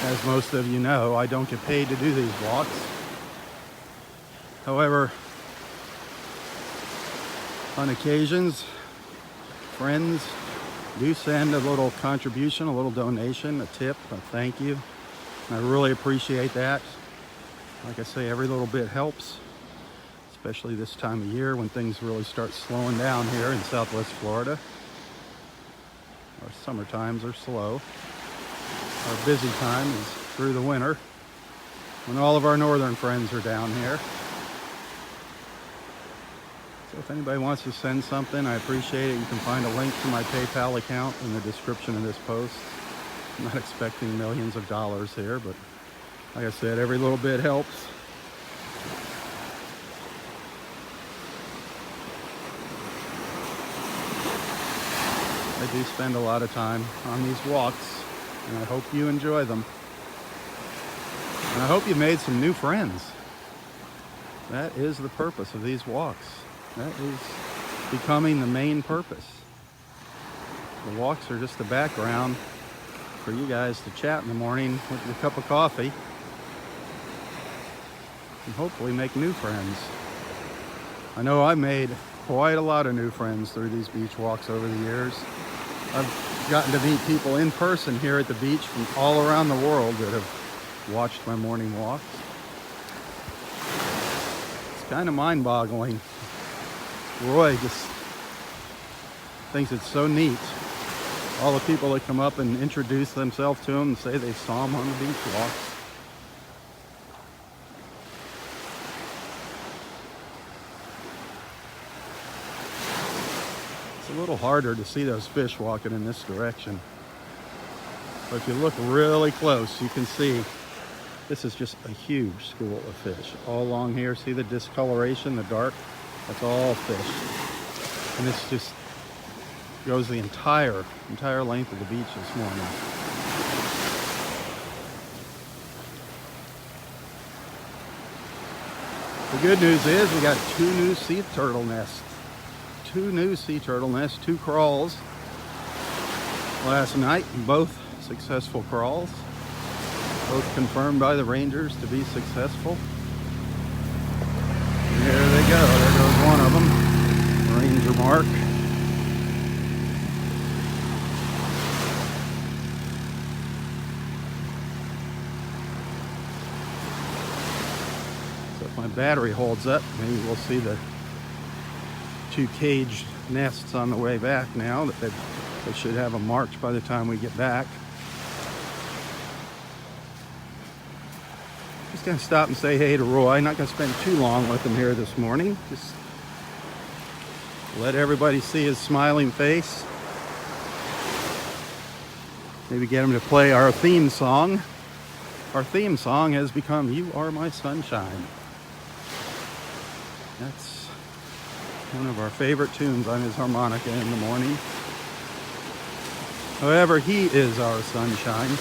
S1: As most of you know, I don't get paid to do these walks. However, on occasions, friends do send a little contribution, a little donation, a tip, a thank you. And I really appreciate that. Like I say, every little bit helps, especially this time of year when things really start slowing down here in Southwest Florida. Our summer times are slow. Our busy time is through the winter when all of our northern friends are down here. So if anybody wants to send something, I appreciate it. You can find a link to my PayPal account in the description of this post. I'm not expecting millions of dollars here, but like I said, every little bit helps. I do spend a lot of time on these walks, and I hope you enjoy them. And I hope you made some new friends. That is the purpose of these walks. That is becoming the main purpose. The walks are just the background for you guys to chat in the morning with your cup of coffee and hopefully make new friends. I know I made quite a lot of new friends through these beach walks over the years. I've gotten to meet people in person here at the beach from all around the world that have watched my morning walks. It's kind of mind-boggling. Roy just thinks it's so neat. All the people that come up and introduce themselves to him and say they saw him on the beach walks. It's a little harder to see those fish walking in this direction. But if you look really close, you can see this is just a huge school of fish. All along here, see the discoloration, the dark? That's all fish. And this just goes the entire length of the beach this morning. The good news is we got 2 new sea turtle nests. 2 new sea turtle nests, 2 crawls last night, both successful crawls. Both confirmed by the rangers to be successful. And there they go. There goes one of them. Ranger mark. So if my battery holds up, maybe we'll see the 2 caged nests on the way back now. That they should have them marked by the time we get back. Just gonna stop and say hey to Roy. Not gonna spend too long with him here this morning. Just let everybody see his smiling face. Maybe get him to play our theme song. Our theme song has become "You Are My Sunshine." That's one of our favorite tunes on his harmonica in the morning. However, he is our sunshine.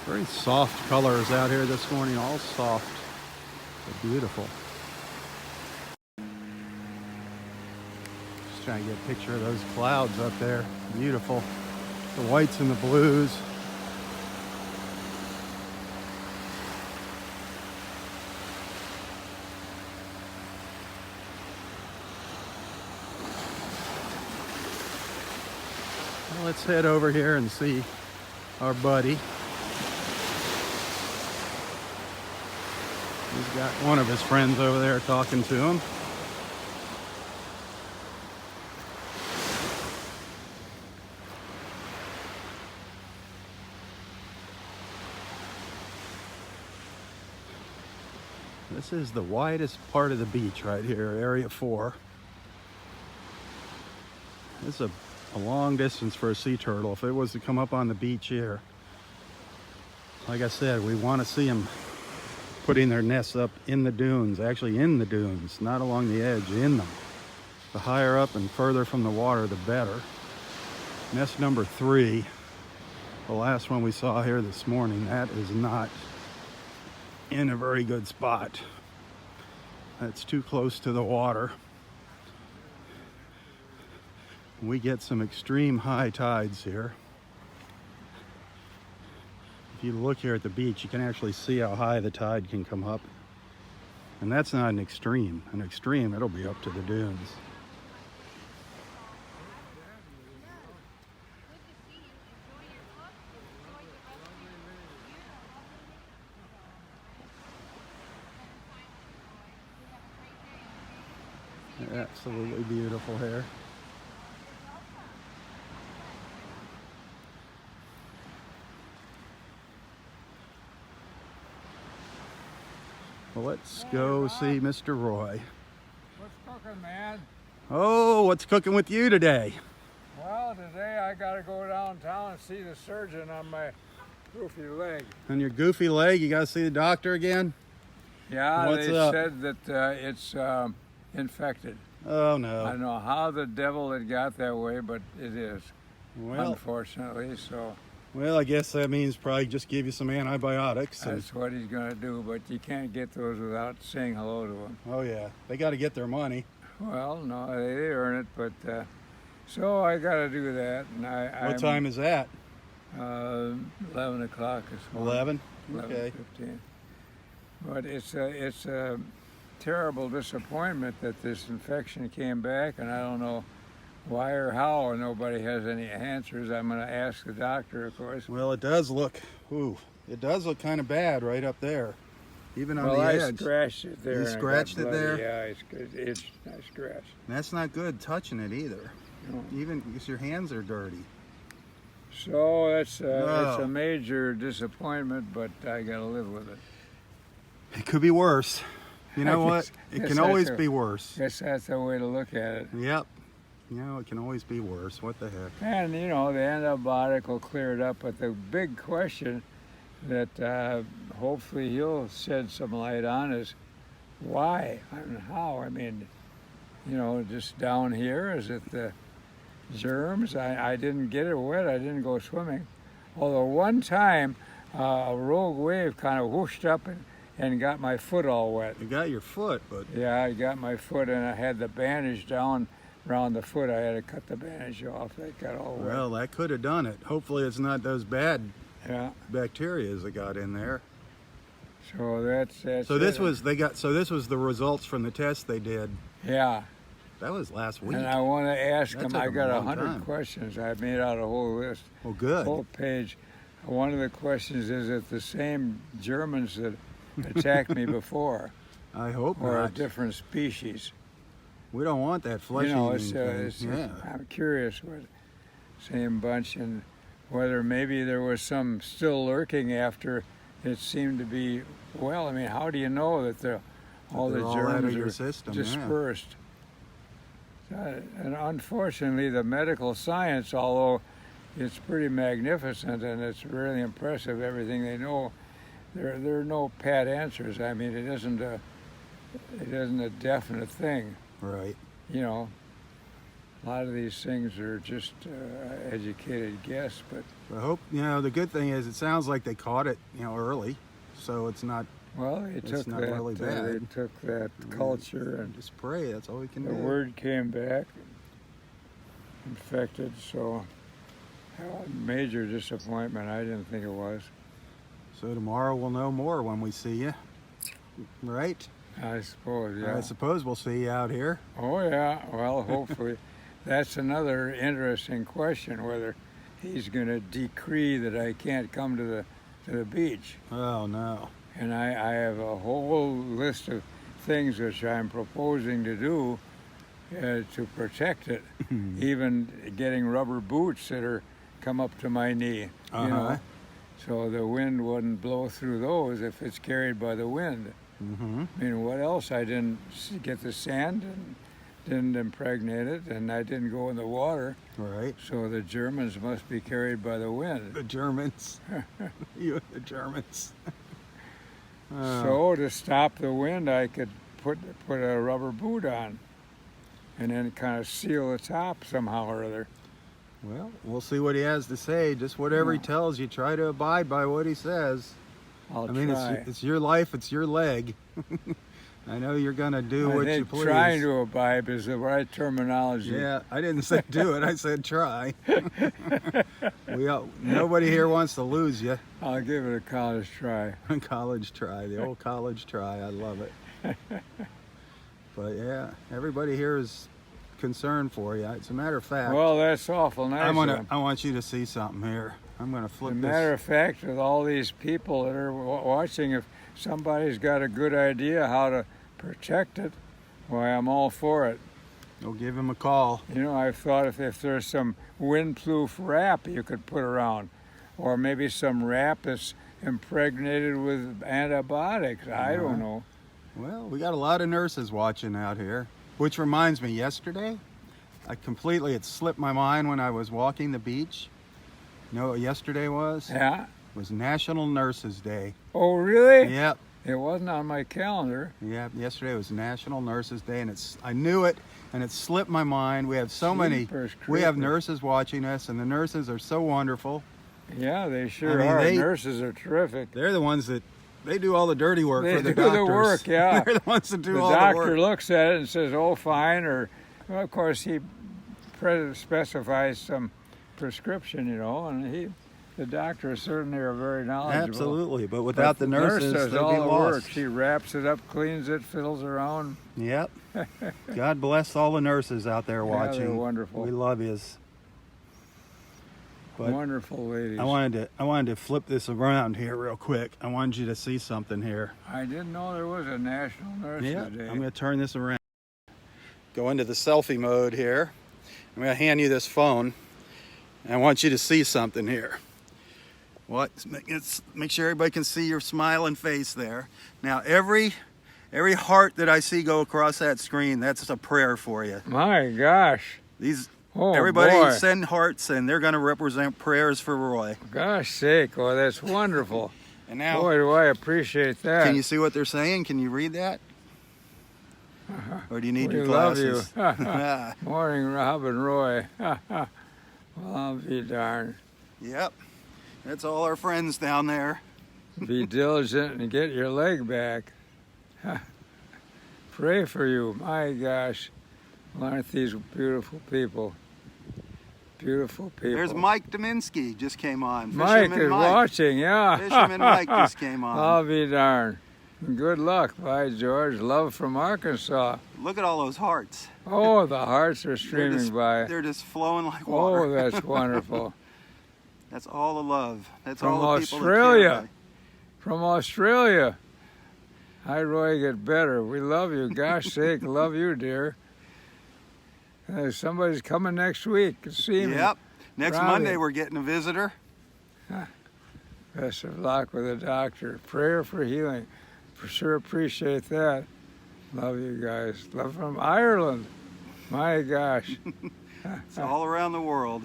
S1: Very soft colors out here this morning, all soft. They're beautiful. Just trying to get a picture of those clouds up there. Beautiful. The whites and the blues. Well, let's head over here and see our buddy. He's got one of his friends over there talking to him. This is the widest part of the beach right here, Area 4. This is a long distance for a sea turtle. If it was to come up on the beach here, like I said, we want to see them putting their nests up in the dunes, actually in the dunes, not along the edge, in them. The higher up and further from the water, the better. Nest number 3, the last one we saw here this morning, that is not in a very good spot. That's too close to the water. We get some extreme high tides here. If you look here at the beach, you can actually see how high the tide can come up. And that's not an extreme. An extreme, it'll be up to the dunes. Absolutely beautiful here. Well, let's go see Mr. Roy.
S6: What's cooking, man?
S1: Oh, what's cooking with you today?
S6: Well, today I gotta go downtown and see the surgeon on my goofy leg.
S1: On your goofy leg, you gotta see the doctor again?
S6: Yeah,
S1: What's
S6: they
S1: up?
S6: said that it's infected.
S1: Oh
S6: I
S1: no.
S6: don't know how the devil it got that way, but it is,
S1: Well,
S6: unfortunately. So
S1: I guess that means probably just give you some antibiotics. And,
S6: that's what he's gonna do. But you can't get those without saying hello to him.
S1: oh yeah, they got to get their money.
S6: Well, no, they earn it, but so I gotta do that. And
S1: What time is that?
S6: 11 o'clock this morning.
S1: 11? Okay.
S6: 11:15. But it's a terrible disappointment that this infection came back, and I don't know why or how, or nobody has any answers. I'm going to ask the doctor, of course.
S1: Well, it does look, it does look kind of bad right up there. Even on
S6: Well,
S1: the
S6: I
S1: edge.
S6: scratched it there.
S1: You
S6: and got
S1: scratched it
S6: bloody.
S1: there?
S6: Yeah, I scratched.
S1: That's not good touching it either.
S6: No.
S1: Even because your hands are dirty.
S6: So it's
S1: No.
S6: a major disappointment, but I got to live with it.
S1: It could be worse. You know what? It
S6: Guess
S1: can
S6: that's
S1: always
S6: a-
S1: be worse.
S6: Guess that's the way to look at it.
S1: Yep. You know, it can always be worse. What the heck?
S6: And, the antibiotic will clear it up, but the big question that hopefully he'll shed some light on is why and how. I mean, just down here, is it the germs? I didn't get it wet, I didn't go swimming. Although one time, a rogue wave kind of whooshed up and got my foot all wet.
S1: You got your foot, but
S6: Yeah, I got my foot, and I had the bandage down around the foot. I had to cut the bandage off. That got all wet.
S1: well, that could have done it. Hopefully, it's not those bad
S6: Yeah.
S1: bacteria that got in there.
S6: So that's
S1: So this
S6: it.
S1: was this was the results from the test they did.
S6: Yeah.
S1: That was last week.
S6: And I want to ask
S1: That
S6: him.
S1: took
S6: I
S1: a
S6: got
S1: long
S6: 100
S1: time.
S6: questions. I made out a whole list,
S1: Well, good.
S6: whole page. One of the questions is it the same Germans that attacked me before,
S1: I hope
S6: or a
S1: not.
S6: different species?
S1: We don't want that flesh
S6: Yeah. I'm curious what same bunch, and whether maybe there was some still lurking after it seemed to be. Well, I mean, how do you know that all the
S1: they're all out of
S6: germs
S1: your
S6: are
S1: system, yeah.
S6: dispersed? And unfortunately, the medical science, although it's pretty magnificent and it's really impressive, everything they know, there are no pat answers. I mean, it isn't a definite thing.
S1: Right.
S6: A lot of these things are just educated guess, but
S1: I hope, the good thing is it sounds like they caught it, early. So it's not,
S6: well, they took
S1: not
S6: that.
S1: really
S6: They
S1: bad.
S6: took that culture, and
S1: just pray. That's all we can
S6: the
S1: do.
S6: word came back infected. So major disappointment. I didn't think it was.
S1: So tomorrow we'll know more when we see you. Right?
S6: I suppose, yeah.
S1: I suppose we'll see you out here.
S6: Oh yeah. Well, hopefully, that's another interesting question. Whether he's going to decree that I can't come to the beach.
S1: Oh no.
S6: And I have a whole list of things which I'm proposing to do to protect it. Even getting rubber boots that are come up to my knee, you know, so the wind wouldn't blow through those if it's carried by the wind. I mean, what else? I didn't get the sand and didn't impregnate it, and I didn't go in the water.
S1: Right.
S6: So the Germans must be carried by the wind.
S1: The Germans. You and the Germans.
S6: So to stop the wind, I could put a rubber boot on, and then kind of seal the top somehow or other.
S1: Well, we'll see what he has to say. Just whatever he tells you, try to abide by what he says.
S6: I'll
S1: I mean,
S6: try.
S1: it's your life, it's your leg. I know you're gonna do
S6: I
S1: what
S6: think
S1: you please.
S6: trying to abide is the right terminology.
S1: Yeah, I didn't say do it. I said try. Nobody here wants to lose you.
S6: I'll give it a college try.
S1: College try, the old college try. I love it. But yeah, everybody here is concerned for you. As a matter of fact,
S6: Well, that's awful nice.
S1: I want you to see something here. I'm gonna
S6: As a
S1: flip
S6: matter
S1: this.
S6: of fact, with all these people that are watching, if somebody's got a good idea how to protect it, why, I'm all for it.
S1: Go give him a call.
S6: You know, I've thought if there's some windproof wrap you could put around, or maybe some wrap that's impregnated with antibiotics. I don't know.
S1: Well, we got a lot of nurses watching out here. Which reminds me, yesterday, it slipped my mind when I was walking the beach. You know what yesterday was?
S6: Yeah?
S1: It was National Nurses Day.
S6: Oh, really?
S1: Yep.
S6: It wasn't on my calendar.
S1: Yeah, yesterday was National Nurses Day, and I knew it, and it slipped my mind. We have
S6: Jeepers
S1: we have
S6: creepers.
S1: nurses watching us, and the nurses are so wonderful.
S6: Yeah, they sure
S1: mean,
S6: are. Nurses are terrific.
S1: They're the ones that, they do all the dirty work
S6: They
S1: for the
S6: do
S1: doctors.
S6: the work, yeah.
S1: They're the ones that do
S6: The
S1: all the
S6: doctor
S1: work.
S6: looks at it and says, oh, fine, or, well, of course, he specifies some prescription, you know, and the doctors certainly are very knowledgeable.
S1: Absolutely, but without the
S6: nurse
S1: nurses,
S6: does
S1: they'd
S6: all
S1: be
S6: the
S1: lost.
S6: work. She wraps it up, cleans it, fiddles around.
S1: Yep. God bless all the nurses out there watching.
S6: they're wonderful.
S1: We love yous. But
S6: Wonderful ladies.
S1: I wanted to flip this around here real quick. I wanted you to see something here.
S6: I didn't know there was a National Nurses Day.
S1: I'm going to turn this around. Go into the selfie mode here. I'm going to hand you this phone. And I want you to see something here. Make sure everybody can see your smiling face there. Now, every heart that I see go across that screen, that's a prayer for you.
S6: My gosh.
S1: Everybody
S6: boy.
S1: send hearts, and they're going to represent prayers for Roy.
S6: Gosh sake, oh, that's wonderful.
S1: And now,
S6: Boy, do I appreciate that.
S1: can you see what they're saying? Can you read that? Or do you need
S6: We
S1: your
S6: love
S1: glasses?
S6: you. Morning, Rob and Roy. Well, I'll be darned.
S1: Yep. That's all our friends down there.
S6: Be diligent and get your leg back. Pray for you. My gosh. Aren't these beautiful people? Beautiful people.
S1: There's Mike Dominski just came on.
S6: Mike
S1: Fisherman
S6: is
S1: Mike.
S6: watching, yeah.
S1: Fisherman Mike just came on.
S6: I'll be darned. Good luck. Bye, George. Love from Arkansas.
S1: Look at all those hearts.
S6: Oh, the hearts are streaming by.
S1: They're just flowing like water.
S6: Oh, that's wonderful.
S1: That's all the love. That's
S6: From
S1: all the people
S6: Australia.
S1: that care.
S6: From Australia. Hi, Roy, get better. We love you. Gosh sake, love you, dear. Somebody's coming next week to see me.
S1: Yep. Next
S6: Robbie.
S1: Monday we're getting a visitor.
S6: Best of luck with the doctor. Prayer for healing. For sure appreciate that. Love you guys. Love from Ireland. My gosh.
S1: It's all around the world.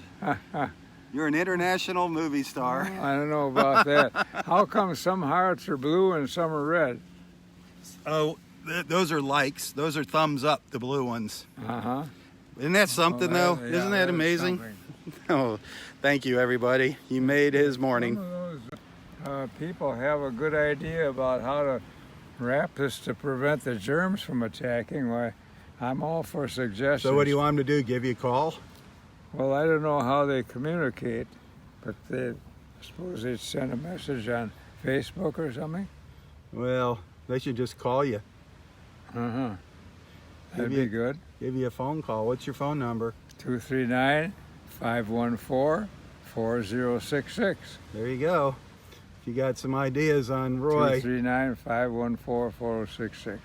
S1: You're an international movie star.
S6: I don't know about that. How come some hearts are blue and some are red?
S1: Oh, those are likes. Those are thumbs up, the blue ones.
S6: Uh-huh.
S1: Isn't that something, though?
S6: Yeah,
S1: Isn't that
S6: is
S1: amazing?
S6: something.
S1: Oh, thank you, everybody. You made his morning.
S6: Some of those people have a good idea about how to wrap this to prevent the germs from attacking. Why, I'm all for suggestions.
S1: So what do you want him to do, give you a call?
S6: Well, I don't know how they communicate, but I suppose they'd send a message on Facebook or something.
S1: Well, they should just call you.
S6: Uh-huh. That'd
S1: Give you-
S6: be good.
S1: Give you a phone call. What's your phone number?
S6: 239-514-4066.
S1: There you go. If you got some ideas on Roy.
S6: 239-514-4066.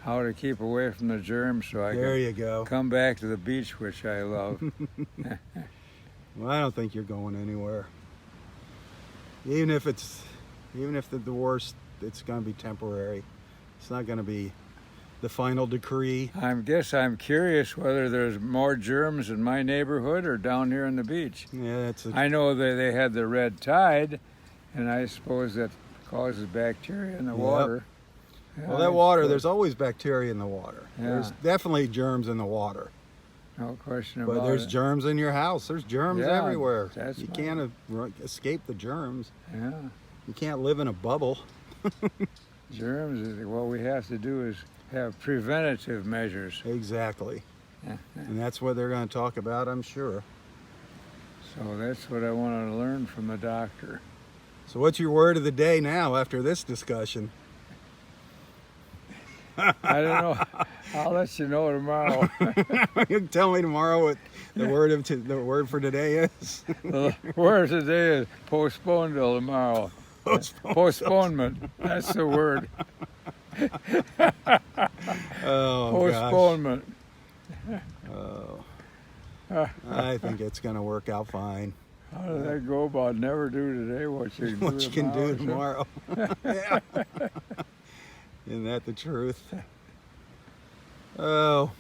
S6: How to keep away from the germs so I
S1: There
S6: can
S1: you go.
S6: come back to the beach, which I love.
S1: Well, I don't think you're going anywhere. Even if the worst, it's going to be temporary. It's not going to be the final decree.
S6: I'm curious whether there's more germs in my neighborhood or down here on the beach.
S1: Yeah, that's
S6: I know that they had the red tide, and I suppose that causes bacteria in the water. Yeah,
S1: well, that water, there's always bacteria in the water.
S6: Yeah.
S1: There's definitely germs in the water.
S6: No question about it.
S1: But there's germs in your house. There's germs
S6: Yeah,
S1: everywhere.
S6: that's
S1: You
S6: right.
S1: can't escape the germs.
S6: Yeah,
S1: You can't live in a bubble.
S6: germs, what we have to do is have preventative measures.
S1: Exactly. And that's what they're going to talk about, I'm sure.
S6: So that's what I want to learn from the doctor.
S1: So what's your word of the day now after this discussion?
S6: I don't know. I'll let you know tomorrow.
S1: You can tell me tomorrow what the word for today is.
S6: The word today is postponed till tomorrow. Postponement. That's the word.
S1: Oh,
S6: Postponement.
S1: gosh. Oh. I think it's going to work out fine.
S6: How does that go about never do today what you can do
S1: What you can do
S6: tomorrow?
S1: tomorrow. Yeah. Isn't that the truth? Oh,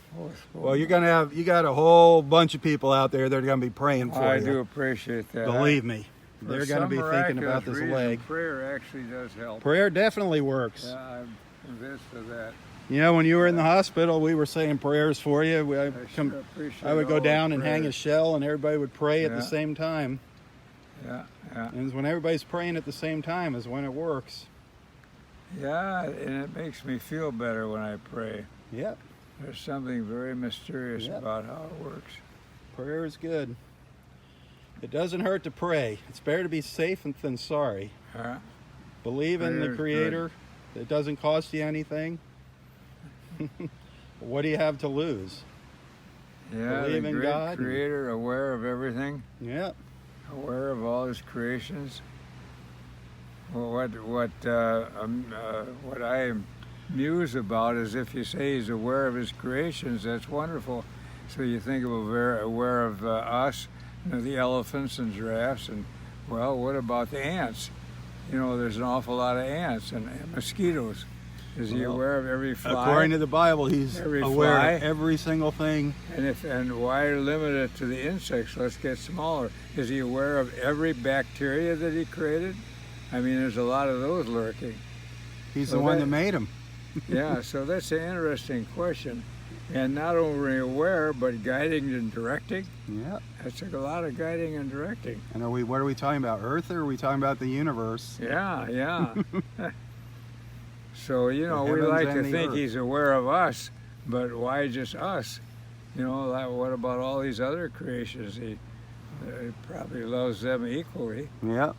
S1: well, you got a whole bunch of people out there that are going to be praying for
S6: I
S1: you.
S6: do appreciate that.
S1: Believe me,
S6: For
S1: they're going to be
S6: some
S1: thinking about this
S6: miraculous reason,
S1: leg.
S6: Prayer actually does help.
S1: Prayer definitely works.
S6: Yeah, I'm convinced of that.
S1: You know, when you were in the hospital, we were saying prayers for you.
S6: I sure appreciate
S1: I would go
S6: all the
S1: down and hang a
S6: prayers.
S1: shell, and everybody would pray at the
S6: Yeah.
S1: same time.
S6: Yeah, yeah.
S1: And when everybody's praying at the same time is when it works.
S6: Yeah, and it makes me feel better when I pray.
S1: Yep,
S6: There's something very mysterious
S1: Yep.
S6: about how it works.
S1: prayer is good. It doesn't hurt to pray. It's better to be safe than sorry.
S6: Huh?
S1: Believe in the
S6: Prayer's
S1: Creator. It doesn't cost you anything. What do you have to lose?
S6: Yeah,
S1: Believe
S6: the
S1: in
S6: great
S1: God and-
S6: Creator, aware of everything,
S1: Yep.
S6: aware of all His creations. Well, what I muse about is if you say He's aware of His creations, that's wonderful. So you think of aware of us, the elephants and giraffes, and well, what about the ants? You know, there's an awful lot of ants and mosquitoes. Is He
S1: Well,
S6: aware of every fly?
S1: According to the Bible, He's
S6: Every
S1: aware
S6: fly.
S1: of every single thing.
S6: And why limit it to the insects? Let's get smaller. Is He aware of every bacteria that He created? I mean, there's a lot of those lurking.
S1: He's
S6: So
S1: the one
S6: that-
S1: that made them.
S6: Yeah, so that's an interesting question. And not only aware, but guiding and directing.
S1: Yep.
S6: That took a lot of guiding and directing.
S1: And what are we talking about? Earth, or are we talking about the universe?
S6: Yeah, yeah. So, you know,
S1: The
S6: we
S1: heavens
S6: like
S1: and
S6: to
S1: the
S6: think
S1: earth.
S6: He's aware of us, but why just us? You know, what about all these other creations? He probably loves them equally.
S1: Yep.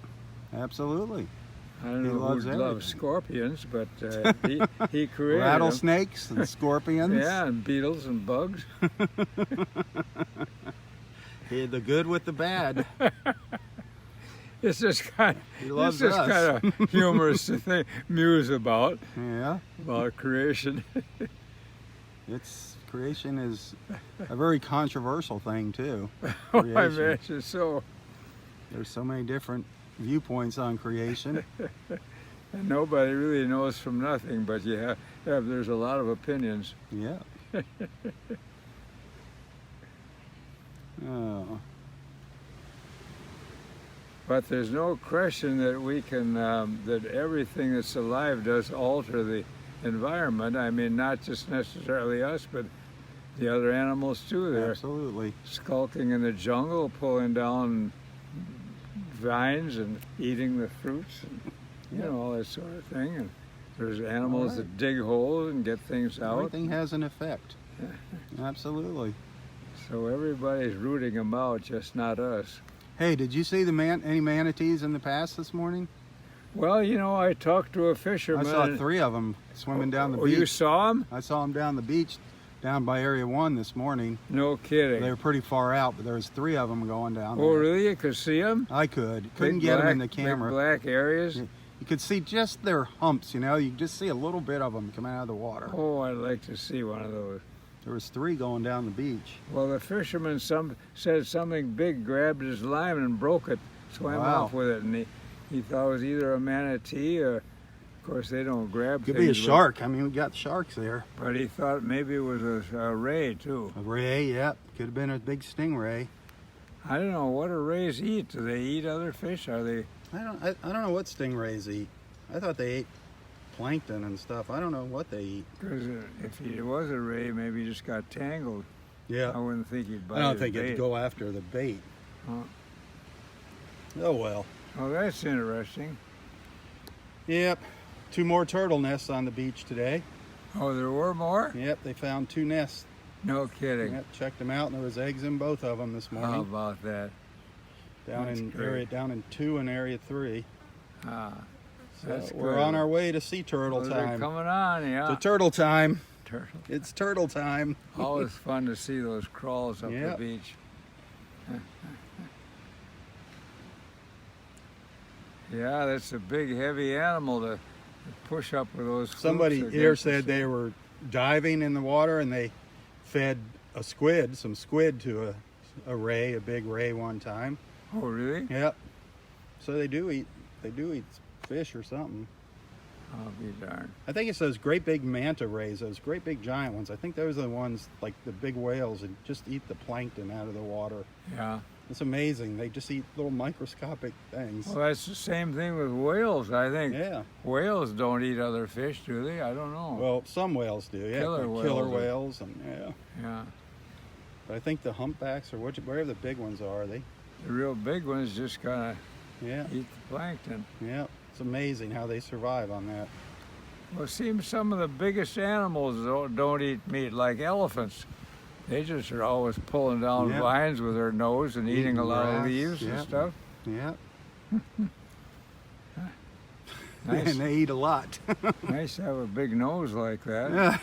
S1: Absolutely.
S6: I don't
S1: He
S6: know who
S1: loves
S6: loves
S1: everything.
S6: scorpions, but he created them.
S1: Rattlesnakes and scorpions.
S6: Yeah, and beetles and bugs.
S1: The good with the bad.
S6: It's just kind
S1: He
S6: of,
S1: loves
S6: it's just
S1: us.
S6: kind of humorous to muse about
S1: Yeah.
S6: creation.
S1: Creation is a very controversial thing too.
S6: I
S1: Creation.
S6: imagine so.
S1: There's so many different viewpoints on creation.
S6: And nobody really knows from nothing, but there's a lot of opinions.
S1: Yeah. Oh.
S6: But there's no question that we can, that everything that's alive does alter the environment. I mean, not just necessarily us, but the other animals too. They're
S1: Absolutely.
S6: skulking in the jungle, pulling down vines and eating the fruits, and all that sort of thing. And there's animals
S1: All right.
S6: that dig holes and get things out.
S1: Everything has an effect. Absolutely.
S6: So everybody's rooting them out, just not us.
S1: Hey, did you see any manatees in the pass this morning?
S6: Well, you know, I talked to a
S1: I
S6: fisherman.
S1: saw 3 of them swimming down the
S6: Oh,
S1: beach.
S6: you saw them?
S1: I saw them down the beach down by Area 1 this morning.
S6: No kidding.
S1: They were pretty far out, but there was 3 of them going down
S6: Oh,
S1: there.
S6: really? You could see them?
S1: I couldn't get them in the camera.
S6: Big black areas?
S1: You could see just their humps, you know. You could just see a little bit of them coming out of the water.
S6: Oh, I'd like to see one of those.
S1: There was 3 going down the beach.
S6: Well, the fisherman said something big grabbed his line and broke it, swam
S1: Wow.
S6: off with it, and he thought it was either a manatee or, of course, they don't grab
S1: Could
S6: things.
S1: be a
S6: but-
S1: shark. I mean, we got sharks there.
S6: But he thought maybe it was a ray, too.
S1: A ray, yep. Could have been a big stingray.
S6: I don't know, what do rays eat? Do they eat other fish? Are they...
S1: I don't know what stingrays eat. I thought they ate plankton and stuff. I don't know what they eat.
S6: Because if he was a ray, maybe he just got tangled.
S1: Yeah.
S6: I wouldn't think he'd bite
S1: I don't
S6: his
S1: think
S6: bait.
S1: it'd go after the bait.
S6: Huh.
S1: Oh well.
S6: Oh, that's interesting.
S1: Yep. 2 more turtle nests on the beach today.
S6: Oh, there were more?
S1: Yep, they found 2 nests.
S6: No kidding.
S1: Yep, checked them out, and there was eggs in both of them this
S6: How
S1: morning.
S6: about that?
S1: Down
S6: That's
S1: in
S6: great.
S1: down in 2 and area 3.
S6: Ah,
S1: So
S6: that's
S1: we're
S6: good.
S1: on our way to sea turtle
S6: Well, they're
S1: time.
S6: coming on, yeah.
S1: It's turtle time.
S6: Turtle.
S1: It's turtle time.
S6: Always fun to see those crawls up
S1: Yep.
S6: the beach. Yeah, that's a big, heavy animal to push up with those. flukes
S1: Somebody
S6: against
S1: here
S6: the
S1: said they were diving in the water and they fed some squid to a big ray one time.
S6: Oh, really?
S1: Yep. So they do eat fish or something.
S6: I'll be darned.
S1: I think it's those great big manta rays, those great big giant ones. I think those are the ones like the big whales that just eat the plankton out of the water.
S6: Yeah.
S1: It's amazing. They just eat little microscopic things.
S6: Well, that's the same thing with whales, I think.
S1: Yeah.
S6: Whales don't eat other fish, do they? I don't know.
S1: Well, some whales do. Yeah.
S6: Killer
S1: like killer
S6: whales.
S1: whales and yeah.
S6: Yeah.
S1: But I think the humpbacks or wherever the big ones are, they
S6: The real big ones just kind
S1: yeah.
S6: of eat the plankton.
S1: Yeah. It's amazing how they survive on that.
S6: Well, it seems some of the biggest animals don't eat meat, like elephants. They just are always pulling down
S1: Yeah.
S6: vines with their nose and eating a lot of
S1: grass,
S6: leaves
S1: yeah.
S6: and stuff.
S1: Yeah.
S6: Nice,
S1: And they eat a lot.
S6: nice to have a big nose like that.
S1: Yeah.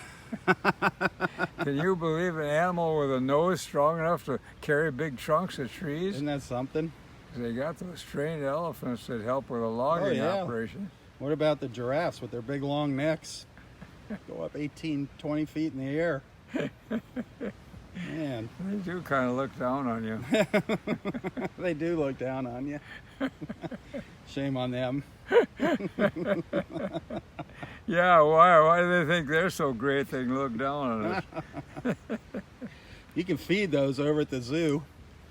S6: Can you believe an animal with a nose strong enough to carry big trunks of trees?
S1: Isn't that something?
S6: They got those trained elephants that help with a logging
S1: yeah.
S6: operation.
S1: What about the giraffes with their big long necks? Go up 18, 20 feet in the air. Man,
S6: They do kind of look down on you.
S1: they do look down on you. Shame on them.
S6: Yeah, why do they think they're so great they can look down on us?
S1: You can feed those over at the zoo.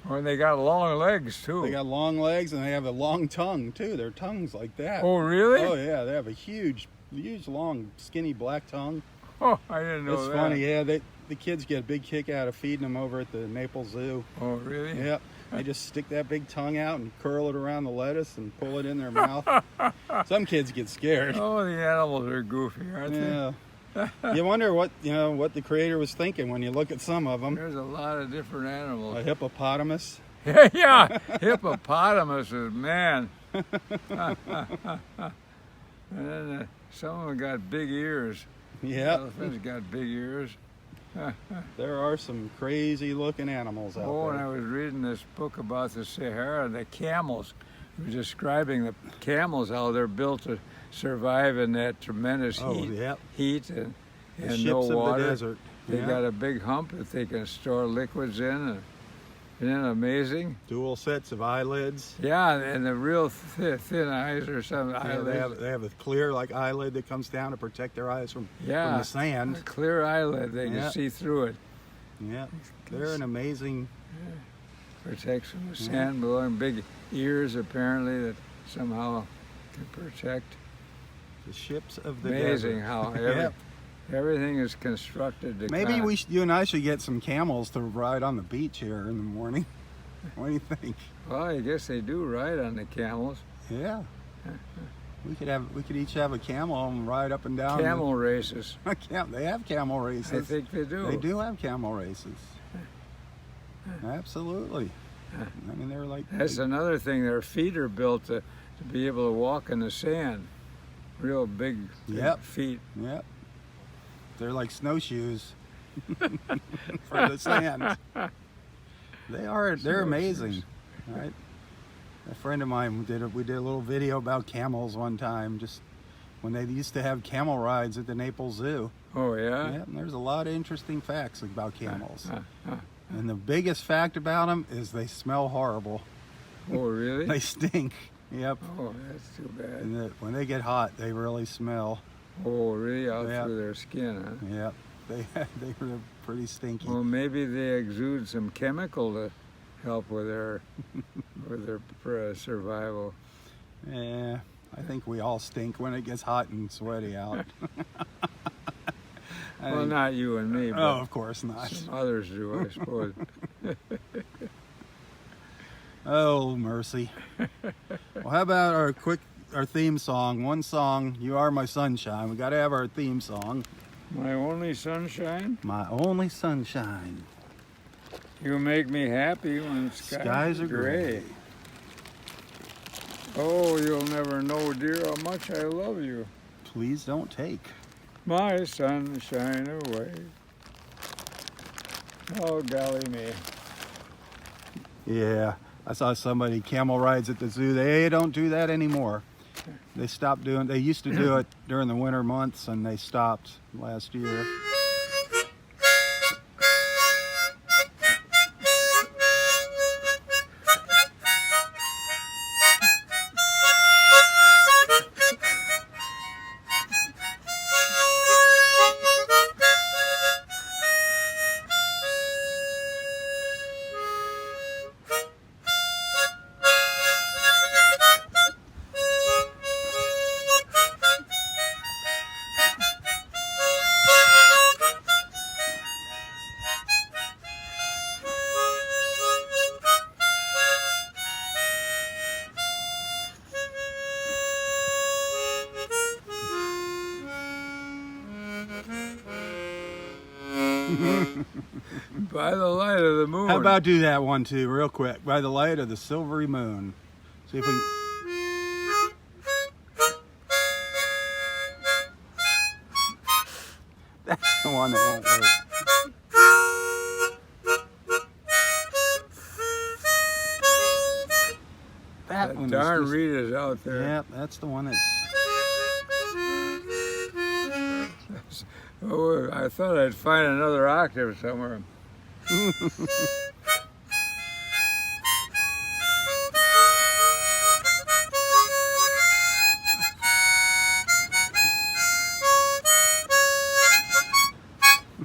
S6: When they got long legs, too.
S1: They got long legs and they have a long tongue too. Their tongue's like that.
S6: Oh, really?
S1: Oh yeah, they have a huge, long, skinny black tongue.
S6: Oh, I didn't know
S1: It's
S6: that.
S1: funny, yeah. The kids get a big kick out of feeding them over at the Naples Zoo.
S6: Oh, really?
S1: Yep. They just stick that big tongue out and curl it around the lettuce and pull it in their mouth. Some kids get scared.
S6: Oh, the animals are goofy, aren't
S1: Yeah. You wonder what the creator was thinking when you look at some of
S6: they?
S1: them.
S6: There's a lot of different
S1: A
S6: animals.
S1: hippopotamus.
S6: Yeah, hippopotamuses, man. And then some of them got big ears.
S1: Yep.
S6: Elephants got big ears.
S1: There are some crazy looking animals out
S6: Oh, and I
S1: there.
S6: was reading this book about the Sahara, the camels. He was describing the camels, how they're built to survive in that tremendous
S1: Oh,
S6: heat,
S1: yep.
S6: and
S1: The
S6: no
S1: ships of
S6: water.
S1: the desert.
S6: They
S1: Yeah.
S6: got a big hump that they can store liquids in. And, isn't that amazing?
S1: Dual sets of eyelids.
S6: Yeah, and the real thin eyes or something.
S1: Yeah, they have a clear like eyelid that comes down to protect their eyes from the
S6: a
S1: sand.
S6: clear eyelid. They
S1: Yeah.
S6: can see through it.
S1: Yeah, they're an amazing.
S6: Protects from the sand below. And big ears, apparently, that somehow can protect.
S1: The ships of the
S6: Amazing
S1: desert.
S6: how
S1: Yep.
S6: everything is constructed to
S1: Maybe
S6: kind of-
S1: you and I should get some camels to ride on the beach here in the morning. What do you think?
S6: Well, I guess they do ride on the camels.
S1: Yeah. We could each have a camel and ride up and down.
S6: Camel races.
S1: They have camel races.
S6: I think they do.
S1: They do have camel races. Absolutely. I mean, they're like.
S6: That's another thing. Their feet are built to be able to walk in the sand. Real big
S1: Yep.
S6: feet.
S1: Yep. They're like snowshoes. for the sand. They're amazing, right? A friend of mine we did a little video about camels one time, just when they used to have camel rides at the Naples Zoo.
S6: Oh, yeah?
S1: Yeah, and there's a lot of interesting facts about camels. And the biggest fact about them is they smell horrible.
S6: Oh, really?
S1: They stink. Yep.
S6: Oh, that's too bad.
S1: And when they get hot, they really smell.
S6: Oh, really? Out
S1: Yeah.
S6: through their skin, huh?
S1: Yep. They were pretty stinky.
S6: Well, maybe they exude some chemical to help with their survival.
S1: Yeah, I think we all stink when it gets hot and sweaty out.
S6: Well, not you and me, but
S1: Oh, of course not.
S6: some others do, I suppose.
S1: Oh, mercy. Well, how about our theme song? One song, You Are My Sunshine. We got to have our theme song.
S6: My only sunshine?
S1: My only sunshine.
S6: You make me happy when skies
S1: are gray.
S6: Oh, you'll never know, dear, how much I love you.
S1: Please don't take.
S6: My sunshine away. Oh, golly me.
S1: Yeah, I saw somebody camel rides at the zoo. They don't do that anymore. They stopped doing. They used to do it during the winter months, and they stopped last year.
S6: By the light of the moon.
S1: How about do that one too, real quick? By the light of the silvery moon. See if we. That's the one that won't work. That one.
S6: Darn
S1: Just,
S6: Rita's out there.
S1: yeah, that's the one that's.
S6: Oh, I thought I'd find another octave somewhere.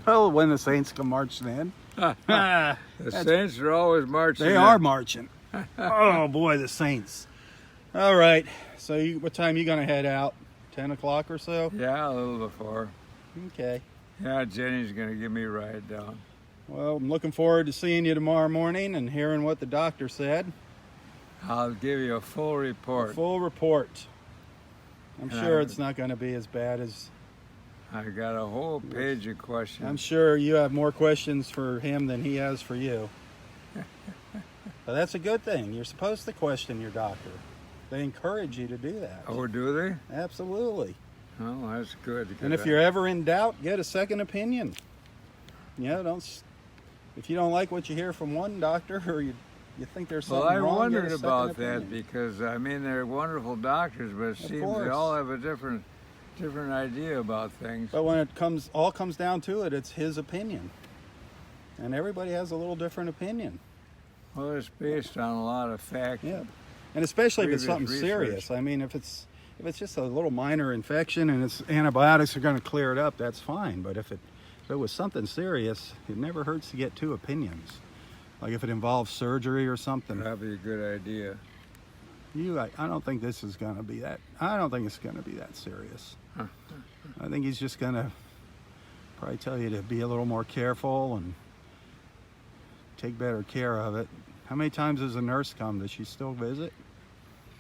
S1: Well, when the Saints come marching in.
S6: The Saints are always marching.
S1: They
S6: in.
S1: are marching. Oh boy, the Saints. All right. So what time you gonna head out? 10 o'clock or so?
S6: Yeah, a little before.
S1: Okay.
S6: Yeah, Jenny's going to give me a ride down.
S1: Well, I'm looking forward to seeing you tomorrow morning and hearing what the doctor said.
S6: I'll give you a full report.
S1: Full report. I'm
S6: And
S1: sure
S6: I-
S1: it's not going to be as bad as.
S6: I got a whole page of questions.
S1: I'm sure you have more questions for him than he has for you. But that's a good thing. You're supposed to question your doctor. They encourage you to do that.
S6: Oh, do they?
S1: Absolutely.
S6: Oh, that's good.
S1: And if you're ever in doubt, get a second opinion. You know, if you don't like what you hear from one doctor or you think there's something
S6: Well, I
S1: wrong, get a
S6: wondered
S1: second
S6: about that
S1: opinion.
S6: because, I mean, they're wonderful doctors, but it seems
S1: course.
S6: they all have a different idea about things.
S1: But when it all comes down to it, it's his opinion. And everybody has a little different opinion.
S6: Well, it's based on a lot of fact.
S1: Yeah. And especially if it's
S6: Previous
S1: something
S6: research.
S1: serious. I mean, if it's just a little minor infection and it's antibiotics are going to clear it up, that's fine. But if it was something serious, it never hurts to get two opinions. Like if it involves surgery or something.
S6: That'd be a good idea.
S1: I don't think this is going to be that. I don't think it's going to be that serious. I think he's just going to probably tell you to be a little more careful and take better care of it. How many times does a nurse come? Does she still visit?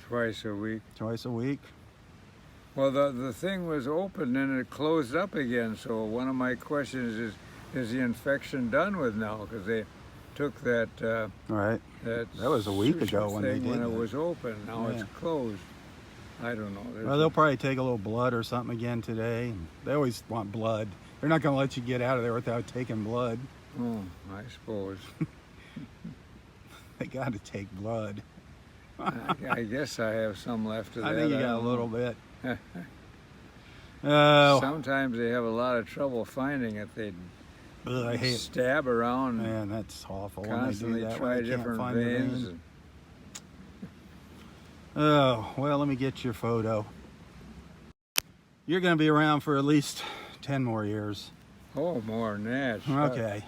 S6: Twice a week.
S1: Twice a week?
S6: Well, the thing was open and it closed up again. So one of my questions is the infection done with now? Because they took that
S1: Right.
S6: that
S1: was a week ago when they
S6: thing
S1: did
S6: when
S1: that.
S6: it was open. Now
S1: Yeah.
S6: it's closed. I don't know.
S1: Well, they'll probably take a little blood or something again today. They always want blood. They're not gonna let you get out of there without taking blood.
S6: Oh, I suppose.
S1: They gotta take blood.
S6: I guess I have some left of that.
S1: I think you got a
S6: don't
S1: little
S6: know.
S1: bit. Oh,
S6: Sometimes they have a lot of trouble finding it. They
S1: I hate it.
S6: stab around,
S1: Man, that's awful when they
S6: constantly
S1: do that.
S6: try
S1: when they can't
S6: different
S1: find the
S6: veins.
S1: vein. Oh, well, let me get your photo. You're going to be around for at least 10 more years.
S6: Oh, more than that.
S1: Okay.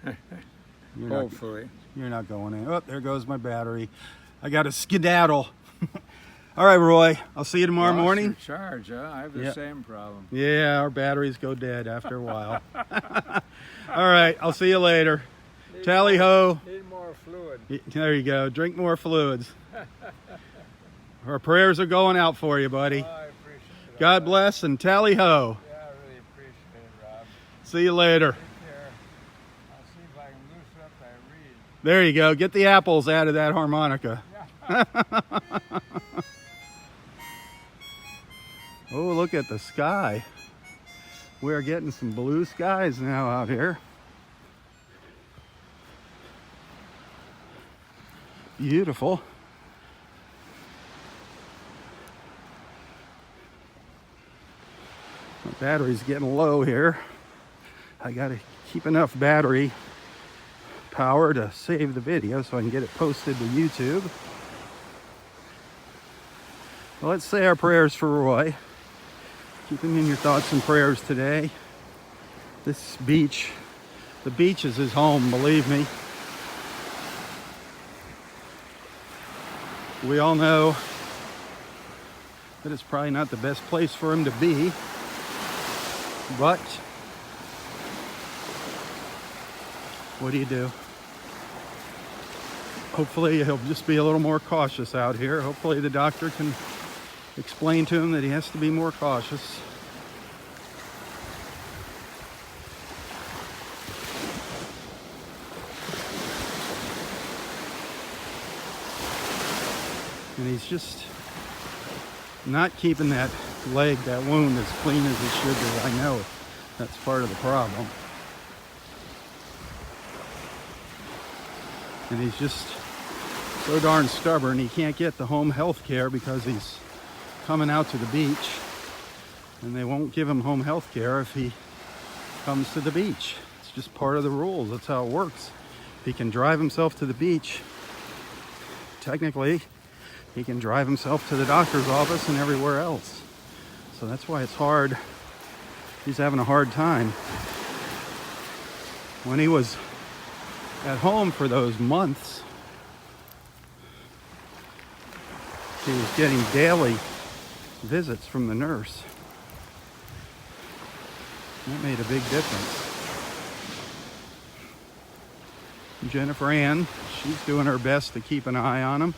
S1: You're not,
S6: Hopefully.
S1: you're not going in. Oh, there goes my battery. I got to skedaddle. All right, Roy. I'll see you tomorrow
S6: Lost
S1: morning.
S6: your charge, huh? I have the
S1: Yeah.
S6: same problem.
S1: Yeah, our batteries go dead after a while. All right, I'll see you later. Tally ho.
S6: Need more fluid.
S1: There you go. Drink more fluids. Our prayers are going out for you, buddy.
S6: Oh, I appreciate it.
S1: God bless and tally ho.
S6: Yeah, I really appreciate it, Rob.
S1: See you later.
S6: Take care. I'll see if I can loosen up that reed.
S1: There you go. Get the apples out of that harmonica. Oh, look at the sky. We're getting some blue skies now out here. Beautiful. My battery's getting low here. I gotta keep enough battery power to save the video so I can get it posted to YouTube. Well, let's say our prayers for Roy. Keep him in your thoughts and prayers today. This beach, the beach is his home, believe me. We all know that it's probably not the best place for him to be, but what do? Hopefully he'll just be a little more cautious out here. Hopefully the doctor can explain to him that he has to be more cautious. And he's just not keeping that leg, that wound, as clean as he should be. I know that's part of the problem. And he's just so darn stubborn. He can't get the home health care because he's coming out to the beach, and they won't give him home health care if he comes to the beach. It's just part of the rules. That's how it works. If he can drive himself to the beach, technically he can drive himself to the doctor's office and everywhere else. So that's why it's hard. He's having a hard time. When he was at home for those months, he was getting daily visits from the nurse. That made a big difference. Jennifer Ann, she's doing her best to keep an eye on him.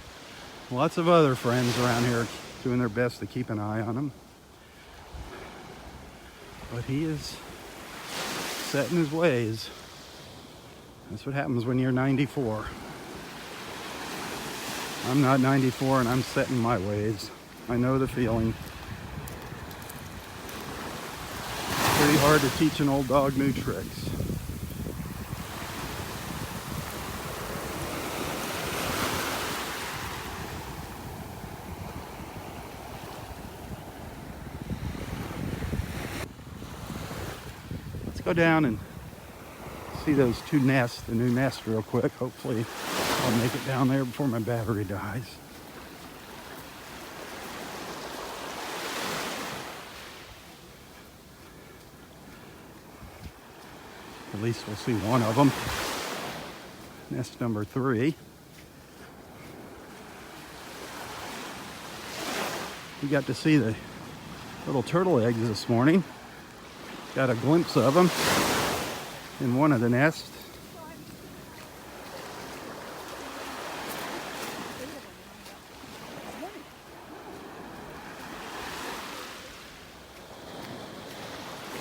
S1: Lots of other friends around here doing their best to keep an eye on him. But he is set in his ways. That's what happens when you're 94. I'm not 94 and I'm set in my ways. I know the feeling. Pretty hard to teach an old dog new tricks. Let's go down and see those two nests, the new nest real quick. Hopefully I'll make it down there before my battery dies. At least we'll see one of them. Nest number 3. We got to see the little turtle eggs this morning. Got a glimpse of them in one of the nests.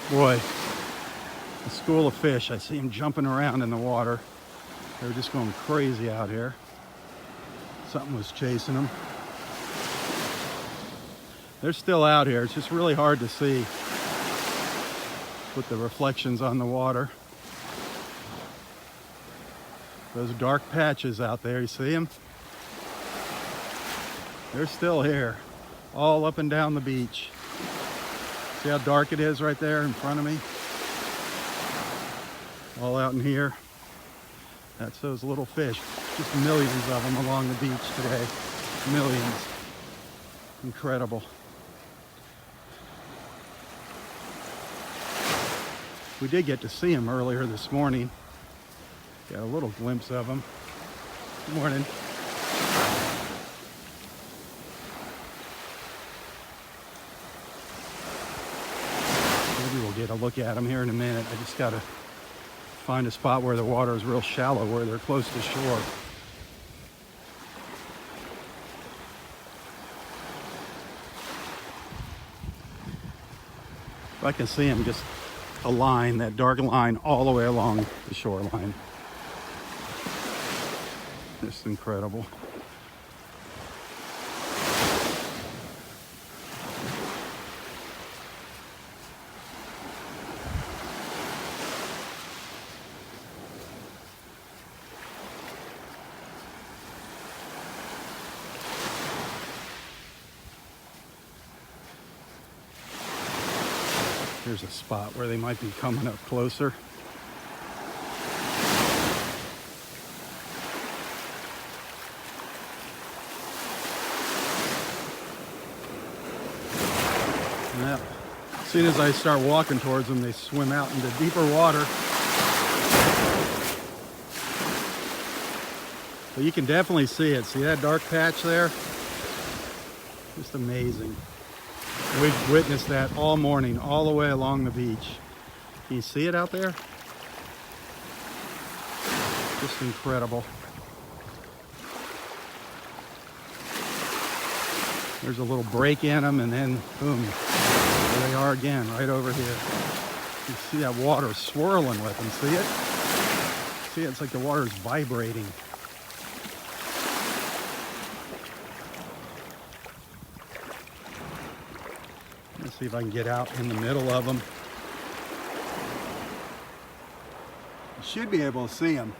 S1: Boy, a school of fish. I see them jumping around in the water. They're just going crazy out here. Something was chasing them. They're still out here. It's just really hard to see. with the reflections on the water. Those dark patches out there, you see them? They're still here, all up and down the beach. See how dark it is right there in front of me? All out in here. That's those little fish. Just millions of them along the beach today. Millions. Incredible. We did get to see them earlier this morning. Got a little glimpse of them. Good morning. Maybe we'll get a look at them here in a minute. I just got to find a spot where the water is real shallow, where they're close to shore. If I can see them, just a line, that dark line all the way along the shoreline. Just incredible. Here's a spot where they might be coming up closer. Now, as soon as I start walking towards them, they swim out into deeper water. But you can definitely see it. See that dark patch there? Just amazing. We've witnessed that all morning, all the way along the beach. Can you see it out there? Just incredible. There's a little break in them, and then boom, there they are again, right over here. You see that water swirling with them, see it? See it? It's like the water is vibrating. Let's see if I can get out in the middle of them. You should be able to see them.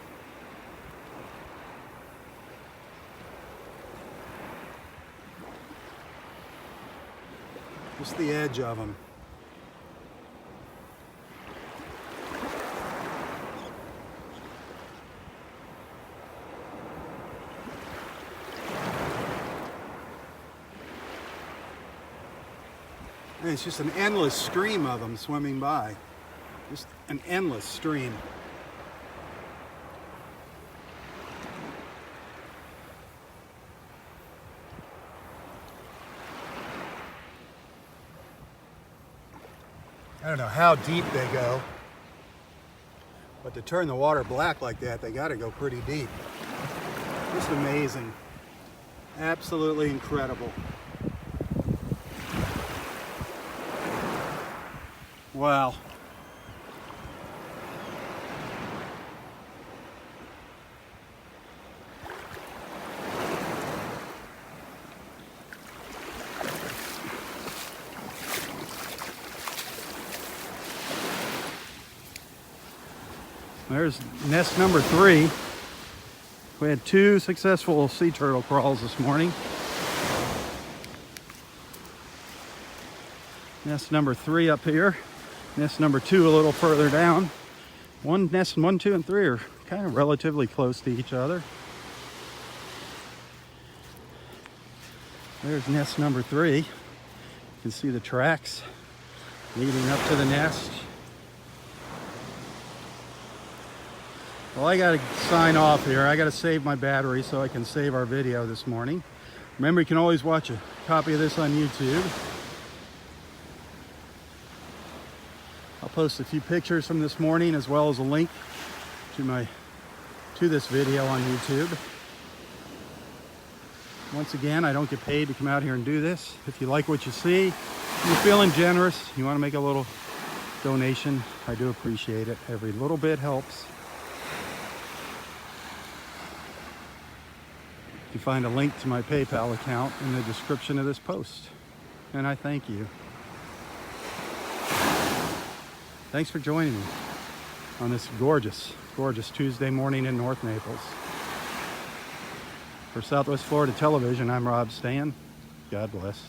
S1: Just the edge of them. And it's just an endless stream of them swimming by. Just an endless stream. I don't know how deep they go, but to turn the water black like that, they got to go pretty deep. Just amazing. Absolutely incredible. Wow. There's nest number 3. We had 2 successful sea turtle crawls this morning. Nest number 3 up here. Nest number 2 a little further down. Nest 1, 2, and 3 are kind of relatively close to each other. There's nest number 3. You can see the tracks leading up to the nest. Well, I gotta sign off here. I gotta save my battery so I can save our video this morning. Remember, you can always watch a copy of this on YouTube. I'll post a few pictures from this morning as well as a link to this video on YouTube. Once again, I don't get paid to come out here and do this. If you like what you see, you're feeling generous, you want to make a little donation, I do appreciate it. Every little bit helps. You can find a link to my PayPal account in the description of this post. And I thank you. Thanks for joining me on this gorgeous, gorgeous Tuesday morning in North Naples. For Southwest Florida Television, I'm Robb Stan. God bless.